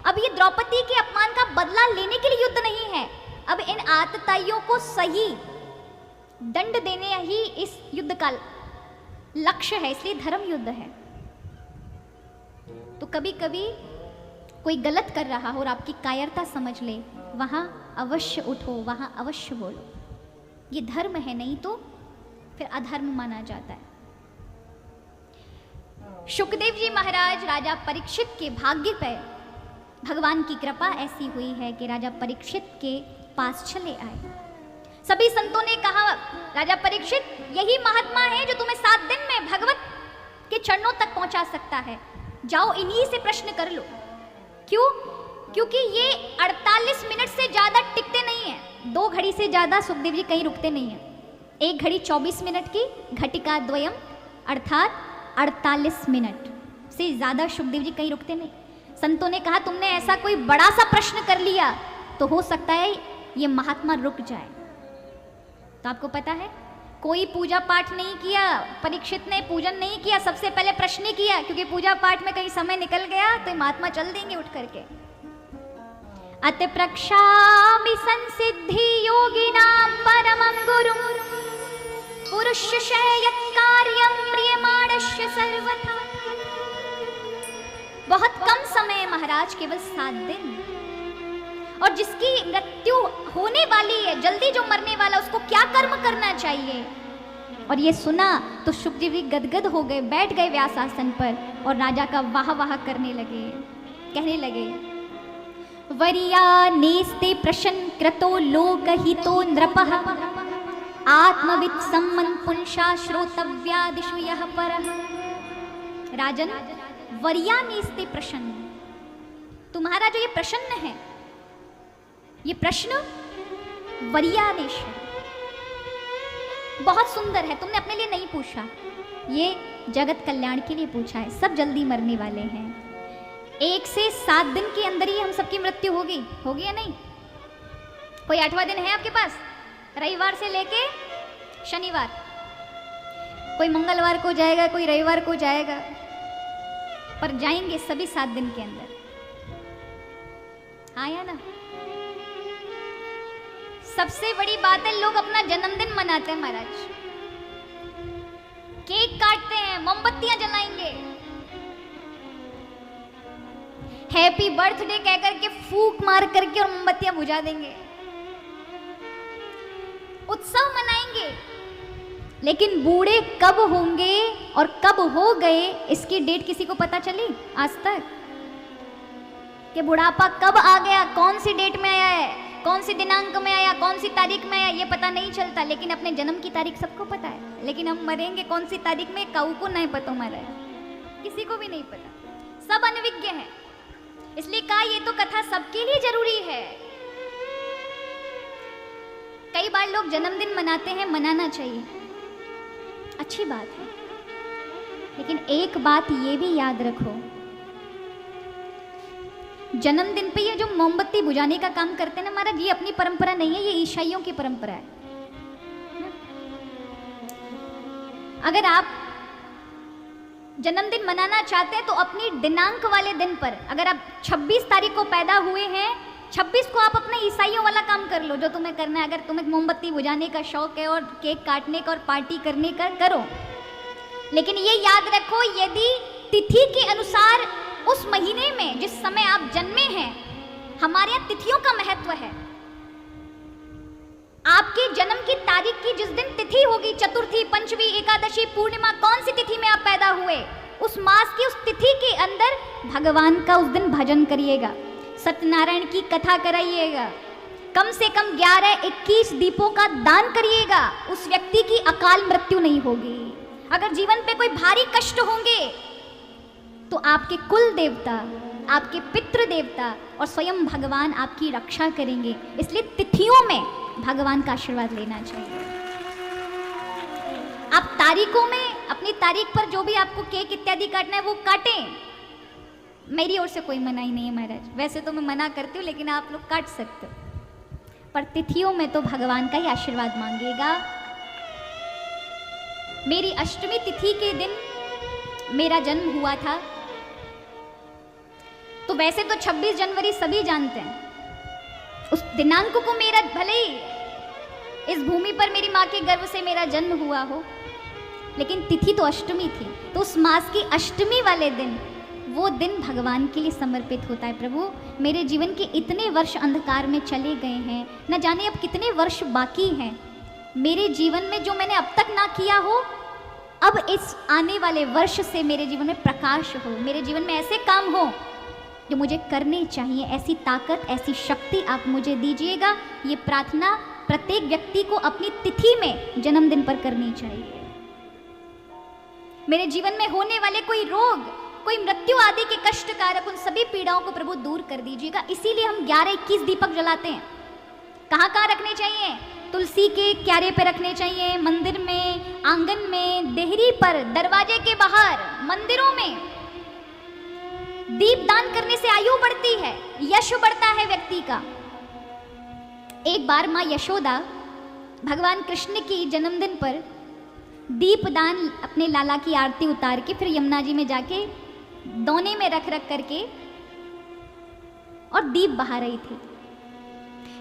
[SPEAKER 1] अब ये द्रौपदी के अपमान का बदला लेने के लिए युद्ध नहीं है, अब इन आतताइयों को सही दंड देने ही इस युद्ध का लक्ष्य है, इसलिए धर्म युद्ध है। तो कभी कभी कोई गलत कर रहा हो और आपकी कायरता समझ ले, वहां अवश्य उठो, वहां अवश्य बोलो, ये धर्म है, नहीं तो फिर अधर्म माना जाता है। शुकदेव जी महाराज राजा परीक्षित के भाग्य पर भगवान की कृपा ऐसी हुई है कि राजा परीक्षित के पास चले आए। सभी संतों ने कहा राजा परीक्षित यही महात्मा है जो तुम्हें 7 दिन में भगवत के चरणों तक पहुंचा सकता है, जाओ इन्हीं से प्रश्न कर लो। क्यों? क्योंकि ये 48 मिनट से ज्यादा टिकते नहीं है, 2 घड़ी से ज्यादा सुखदेव जी कहीं रुकते नहीं है। 1 घड़ी 24 मिनट की, घटिका द्वयम अर्थात 48 मिनट से ज्यादा सुखदेव जी कहीं रुकते नहीं। संतों ने कहा तुमने ऐसा कोई बड़ा सा प्रश्न कर लिया तो हो सकता है ये महात्मा रुक जाए। तो आपको पता है कोई पूजा पाठ नहीं किया, परीक्षित ने पूजन नहीं किया, सबसे पहले प्रश्न ही किया, क्योंकि पूजा पाठ में कहीं समय निकल गया तो महात्मा चल देंगे उठ करके। अत प्रक्षामि संसिद्धि योगिनां परमं गुरुं पुरुषस्य यत्कार्यं प्रियमाणस्य सर्वथा। बहुत कम समय है महाराज, केवल 7 दिन, और जिसकी मृत्यु होने वाली है, जल्दी जो मरने वाला, उसको क्या कर्म करना चाहिए। और ये सुना तो शुकदेव जी गदगद हो गए, बैठ गए व्यास आसन पर और राजा का वाह वाह करने लगे, कहने लगे वरिया नेस्ते प्रशन क्रतो लोकहितो नृपः आत्मवित् सम्मन पुंसा श्रोतव्यादिषु यः परः। राजन वरिया नेस्ते प्रश्न, तुम्हारा जो ये प्रश्न है, ये प्रश्न वरियादेश है, बहुत सुंदर है, तुमने अपने लिए नहीं पूछा, ये जगत कल्याण के लिए पूछा है। सब जल्दी मरने वाले हैं, 1 से 7 दिन के अंदर ही हम सबकी मृत्यु होगी या नहीं? कोई 8वां दिन है आपके पास? रविवार से लेके शनिवार, कोई मंगलवार को जाएगा, कोई रविवार को जाएगा, पर जाएंगे सभी 7 दिन के अंदर। हाँ या ना? सबसे बड़ी बात है लोग अपना जन्मदिन मनाते हैं महाराज, केक काटते हैं, मोमबत्तियां जलाएंगे, हैप्पी बर्थडे कह करके फूंक मार करके और मोमबत्तियां बुझा देंगे, उत्सव मनाएंगे। लेकिन बूढ़े कब होंगे और कब हो गए इसकी डेट किसी को पता चली आज तक? कि बुढ़ापा कब आ गया, कौन सी डेट में आया है, कौन सी दिनांक में आया, कौन सी तारीख में आया, ये पता नहीं चलता। लेकिन अपने जन्म की तारीख सबको पता है, लेकिन हम मरेंगे कौन सी तारीख में काऊ को नहीं पता, हमारा किसी को भी नहीं पता, सब अनविज्ञ है। इसलिए कहा ये तो कथा सबके लिए जरूरी है। कई बार लोग जन्मदिन मनाते हैं, मनाना चाहिए, अच्छी बात है, लेकिन एक बात ये भी याद रखो, जन्मदिन पे ये जो मोमबत्ती बुझाने का काम करते हैं ना महाराज, ये अपनी परंपरा नहीं है, ये ईसाइयों की परंपरा है। अगर आप जन्मदिन मनाना चाहते हैं तो अपनी दिनांक वाले दिन पर, अगर आप 26 तारीख को पैदा हुए हैं, 26 को आप अपने ईसाइयों वाला काम कर लो जो तुम्हें करना है। अगर तुम्हें मोमबत्ती बुझाने का शौक है और केक काटने का और पार्टी करने का, करो, लेकिन ये याद रखो, यदि तिथि के अनुसार उस महीने में जिस समय आप जन्मे हैं, हमारे यहाँ तिथियों का महत्व है। आपके जन्म की तारीख की जिस दिन तिथि होगी, चतुर्थी, पंचमी, एकादशी, पूर्णिमा, कौन सी तिथि में आप पैदा हुए, उस मास की उस तिथि के अंदर भगवान का उस दिन भजन करिएगा, सत्यनारायण की कथा कराइएगा, कम से कम 11-21 दीपों का दान करिएगा। उस व्यक्ति की अकाल मृत्यु नहीं होगी। अगर जीवन पे कोई भारी कष्ट होंगे तो आपके कुल देवता, आपके पितृ देवता और स्वयं भगवान आपकी रक्षा करेंगे। इसलिए तिथियों में भगवान का आशीर्वाद लेना चाहिए। आप तारीखों में, अपनी तारीख पर जो भी आपको केक इत्यादि काटना है वो काटें, मेरी ओर से कोई मनाही नहीं है महाराज। वैसे तो मैं मना करती हूँ, लेकिन आप लोग काट सकते हो, पर तिथियों में तो भगवान का ही आशीर्वाद मांगिएगा। मेरी अष्टमी तिथि के दिन मेरा जन्म हुआ था, तो वैसे तो 26 जनवरी सभी जानते हैं। उस दिनांक को मेरा, भले ही इस भूमि पर मेरी माँ के गर्भ से मेरा जन्म हुआ हो, लेकिन तिथि तो अष्टमी थी। तो उस मास की अष्टमी वाले दिन, वो दिन भगवान के लिए समर्पित होता है। प्रभु, मेरे जीवन के इतने वर्ष अंधकार में चले गए हैं, न जाने अब कितने वर्ष बाकी हैं। मेरे जीवन में जो मैंने अब तक ना किया हो, अब इस आने वाले वर्ष से मेरे जीवन में प्रकाश हो, मेरे जीवन में ऐसे काम हो जो मुझे करने चाहिए। ऐसी ताकत, ऐसी शक्ति आप मुझे दीजिएगा। ये प्रार्थना प्रत्येक व्यक्ति को अपनी तिथि में, जन्मदिन पर करनी चाहिए। मेरे जीवन में होने वाले कोई रोग, कोई मृत्यु आदि के कष्ट कारक, उन सभी पीड़ाओं को प्रभु दूर कर दीजिएगा। इसीलिए हम 11-21 दीपक जलाते हैं। कहाँ कहाँ रखने चाहिए? तुलसी के क्यारे पे रखने चाहिए, मंदिर में, आंगन में, देहरी पर, दरवाजे के बाहर, मंदिरों में। दीप दान करने से आयु बढ़ती है, यश बढ़ता है व्यक्ति का। एक बार माँ यशोदा भगवान कृष्ण की जन्मदिन पर दीप दान, अपने लाला की आरती उतार के फिर यमुना जी में जाके दोने में रख रख करके और दीप बहा रही थी।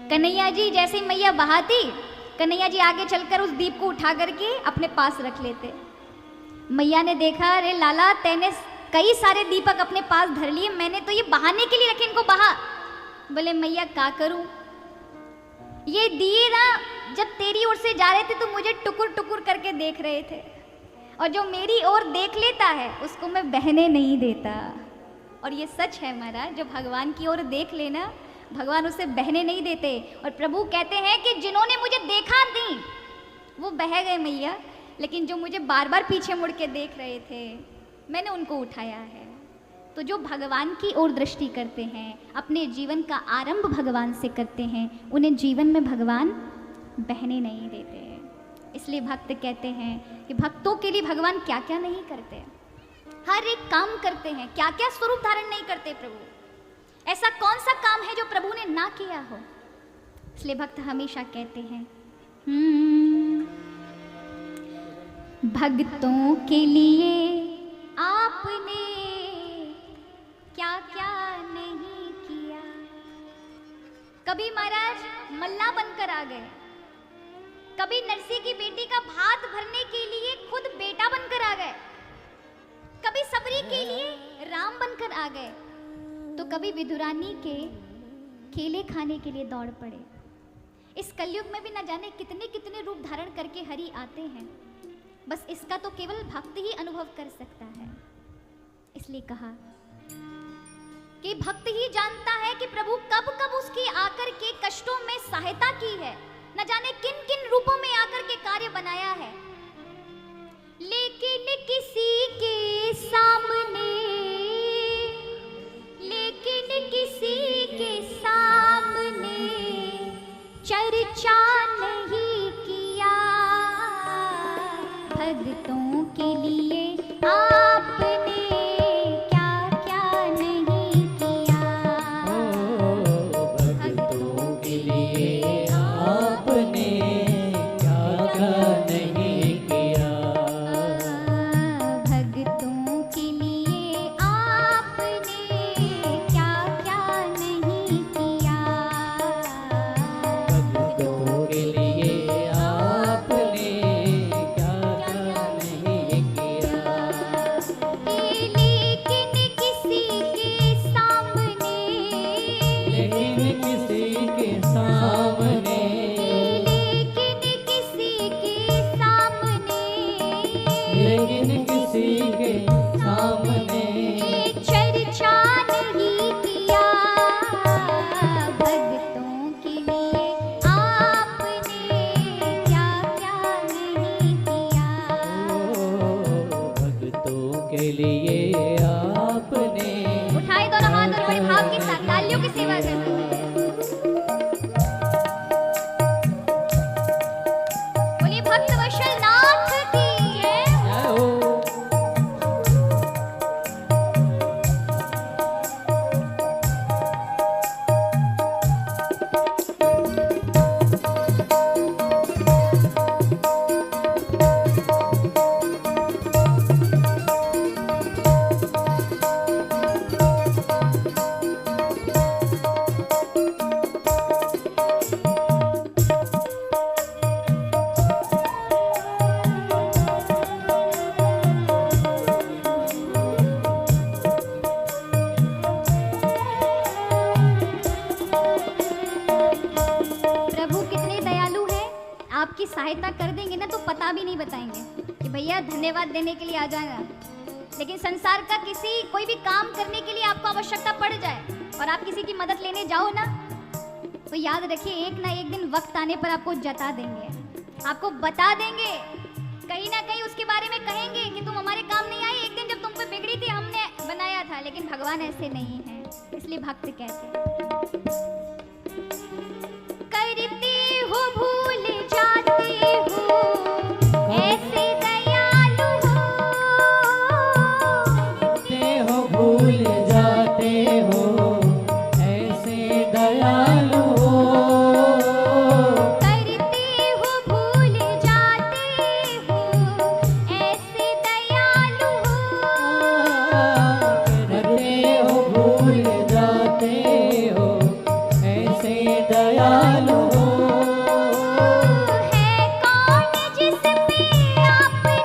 [SPEAKER 1] कन्हैया जी जैसे मैया बहाती, कन्हैया जी आगे चलकर उस दीप को उठा करके अपने पास रख लेते। मैया ने देखा, अरे लाला, तेने कई सारे दीपक अपने पास धर लिए, मैंने तो ये बहाने के लिए रखे, इनको बहा। बोले मैया क्या करूं, ये दिए ना जब तेरी ओर से जा रहे थे तो मुझे टुकुर टुकुर करके देख रहे थे, और जो मेरी ओर देख लेता है उसको मैं बहने नहीं देता। और ये सच है महाराज, जो भगवान की ओर देख लेना, भगवान उसे बहने नहीं देते। और प्रभु कहते हैं कि जिन्होंने मुझे देखा नहीं वो बह गए मैया, लेकिन जो मुझे बार बार पीछे मुड़ के देख रहे थे, मैंने उनको उठाया है। तो जो भगवान की ओर दृष्टि करते हैं, अपने जीवन का आरंभ भगवान से करते हैं, उन्हें जीवन में भगवान बहने नहीं देते। इसलिए भक्त कहते हैं कि भक्तों के लिए भगवान क्या क्या नहीं करते, हर एक काम करते हैं। क्या क्या स्वरूप धारण नहीं करते प्रभु, ऐसा कौन सा काम है जो प्रभु ने ना किया हो। इसलिए भक्त हमेशा कहते हैं भक्तों के लिए आपने क्या क्या नहीं किया। कभी महाराज मल्ला बनकर आ गए, कभी नरसी की बेटी का भात भरने के लिए खुद बेटा बनकर आ गए, कभी सबरी के लिए राम बनकर आ गए, तो कभी विदुरानी के केले खाने के लिए दौड़ पड़े। इस कलयुग में भी न जाने कितने कितने रूप धारण करके हरि आते हैं, बस इसका तो केवल भक्त ही अनुभव कर सकता है। इसलिए कहा कि भक्त ही जानता है कि प्रभु कब कब उसकी आकर के कष्टों में सहायता की है, न जाने किन किन रूपों में आकर के कार्य बनाया है। लेकिन किसी के सामने, लेकिन किसी के सामने चर्चा नहीं किया। भक्तों के लिए आपने क्या क्या नहीं किया।
[SPEAKER 2] भक्तों के लिए आपने क्या क्या नहीं किया।
[SPEAKER 1] भक्तों के लिए आपने क्या क्या नहीं किया।
[SPEAKER 2] भक्तों के लिए आपने क्या क्या नहीं किया।
[SPEAKER 1] लेकिन किसी के सामने,
[SPEAKER 2] लेकिन किसी के सामने,
[SPEAKER 1] लेकिन किसी के सामने,
[SPEAKER 2] लेकिन किसी के सामने
[SPEAKER 1] चर्चा नहीं किया। भक्तों के लिए आपने क्या क्या नहीं किया।
[SPEAKER 2] भक्तों के लिए आपने
[SPEAKER 1] उठाए दोनों हाथ और बड़े भाव के साथ तालियों की सेवा करना। बोलिए भक्तवत्सल नाथ की जय।
[SPEAKER 2] जय हो।
[SPEAKER 1] प्रभु कितने दयालु हैं, आपकी सहायता कर देंगे ना तो पता भी नहीं बताएंगे कि भैया धन्यवाद देने के लिए आ जाएगा। लेकिन संसार का किसी कोई भी काम करने के लिए आपको आवश्यकता पड़ जाए और आप किसी की मदद लेने जाओ ना, तो याद रखिए एक ना एक दिन वक्त आने पर आपको जता देंगे, आपको बता देंगे, कहीं ना कहीं उसके बारे में कहेंगे कि तुम हमारे काम नहीं आए, एक दिन जब तुम पे बिगड़ी थी हमने बनाया था। लेकिन भगवान ऐसे नहीं है, इसलिए भक्त कहते हैं करते हो भूल जाते हो ऐसे दयालु हो।
[SPEAKER 2] करते हो भूल जाते हो ऐसे दयालु हो।
[SPEAKER 1] करते हो भूल जाते हो ऐसे दयालु हो।
[SPEAKER 2] करते हो भूल जाते हो ऐसे दयालु हो।
[SPEAKER 1] है कौन जिस पे आपने,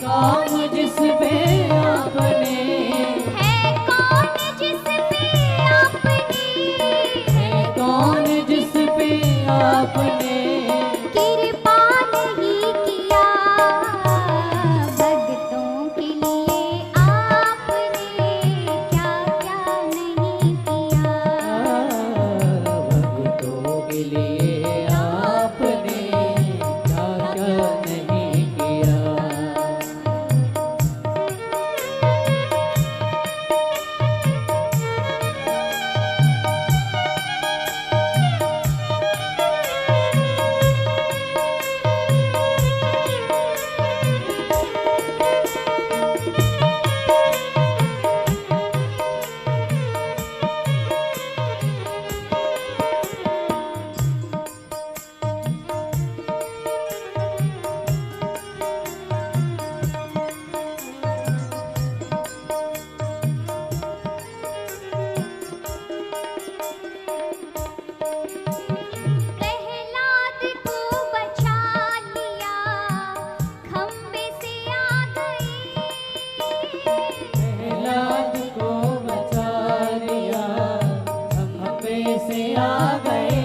[SPEAKER 2] काम जिस पे आपने,
[SPEAKER 1] है कौन जिस पे आपने
[SPEAKER 2] है कौन जिस पे आपने
[SPEAKER 1] कृपा नहीं किया। भक्तों के लिए आपने क्या क्या नहीं किया।
[SPEAKER 2] भक्तों के लिए आपने क्या क्या नहीं किया।
[SPEAKER 1] प्रहलाद को बचा लिया, खंबे से आ गए।
[SPEAKER 2] प्रहलाद को बचा लिया, खंबे से आ गए।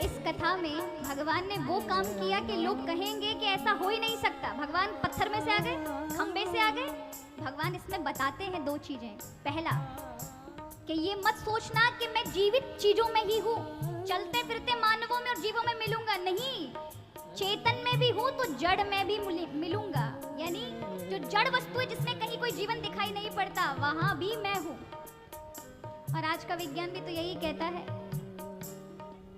[SPEAKER 1] इस कथा में भगवान ने वो काम किया कि लोग कहेंगे कि ऐसा हो ही नहीं सकता। भगवान पत्थर में से आ गए, खंबे से आ गए। भगवान इसमें बताते हैं दो चीजें। पहला कि ये मत सोचना कि मैं जीवित चीजों में ही हूँ, चलते फिरते मानवों में और जीवों में मिलूंगा। नहीं, चेतन में भी हूँ तो जड़ में भी मिलूंगा। यानी जो जड़ वस्तु है जिसमें कहीं कोई जीवन दिखाई नहीं पड़ता, वहां भी मैं हूँ। और आज का विज्ञान भी तो यही कहता है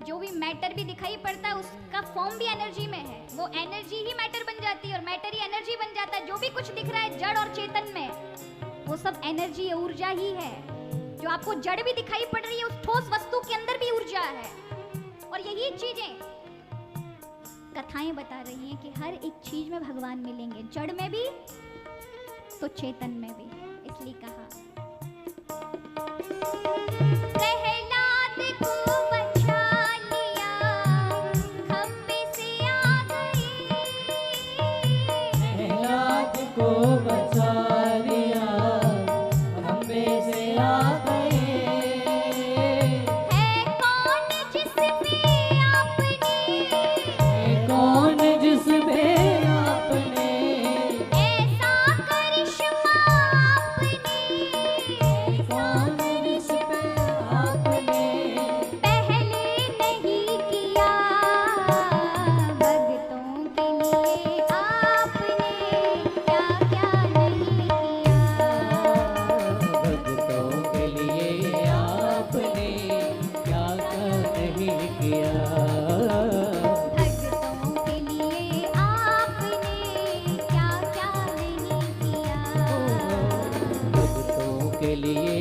[SPEAKER 1] जो भी मैटर भी दिखाई पड़ता है उसका फॉर्म भी एनर्जी में है, वो एनर्जी ही मैटर बन जाती है और मैटर ही एनर्जी बन जाता है। जो भी कुछ दिख रहा है जड़ और चेतन में, वो सब एनर्जी ऊर्जा ही है। जो आपको जड़ भी दिखाई पड़ रही है उस ठोस वस्तु के अंदर भी ऊर्जा है। और यही चीजें कथाएं बता रही हैं कि हर एक चीज में भगवान मिलेंगे, जड़ में भी तो चेतन में भी। इसलिए कहा प्रहलाद को बचा लिया, खंबे से आ गए।
[SPEAKER 2] प्रहलाद को बचा लिया, खंबे से आ गए।
[SPEAKER 1] है कौन जिस पे आपने,
[SPEAKER 2] है कौन जिस पे आपने
[SPEAKER 1] ऐसा करिश्मा आपने,
[SPEAKER 2] कौन जिस पे आपने
[SPEAKER 1] पहले नहीं किया। भक्तों के लिए आपने क्या क्या नहीं किया।
[SPEAKER 2] भक्तों के लिए आपने क्या क्या नहीं किया।
[SPEAKER 1] भक्तों के लिए आपने क्या क्या नहीं किया।
[SPEAKER 2] भक्तों के लिए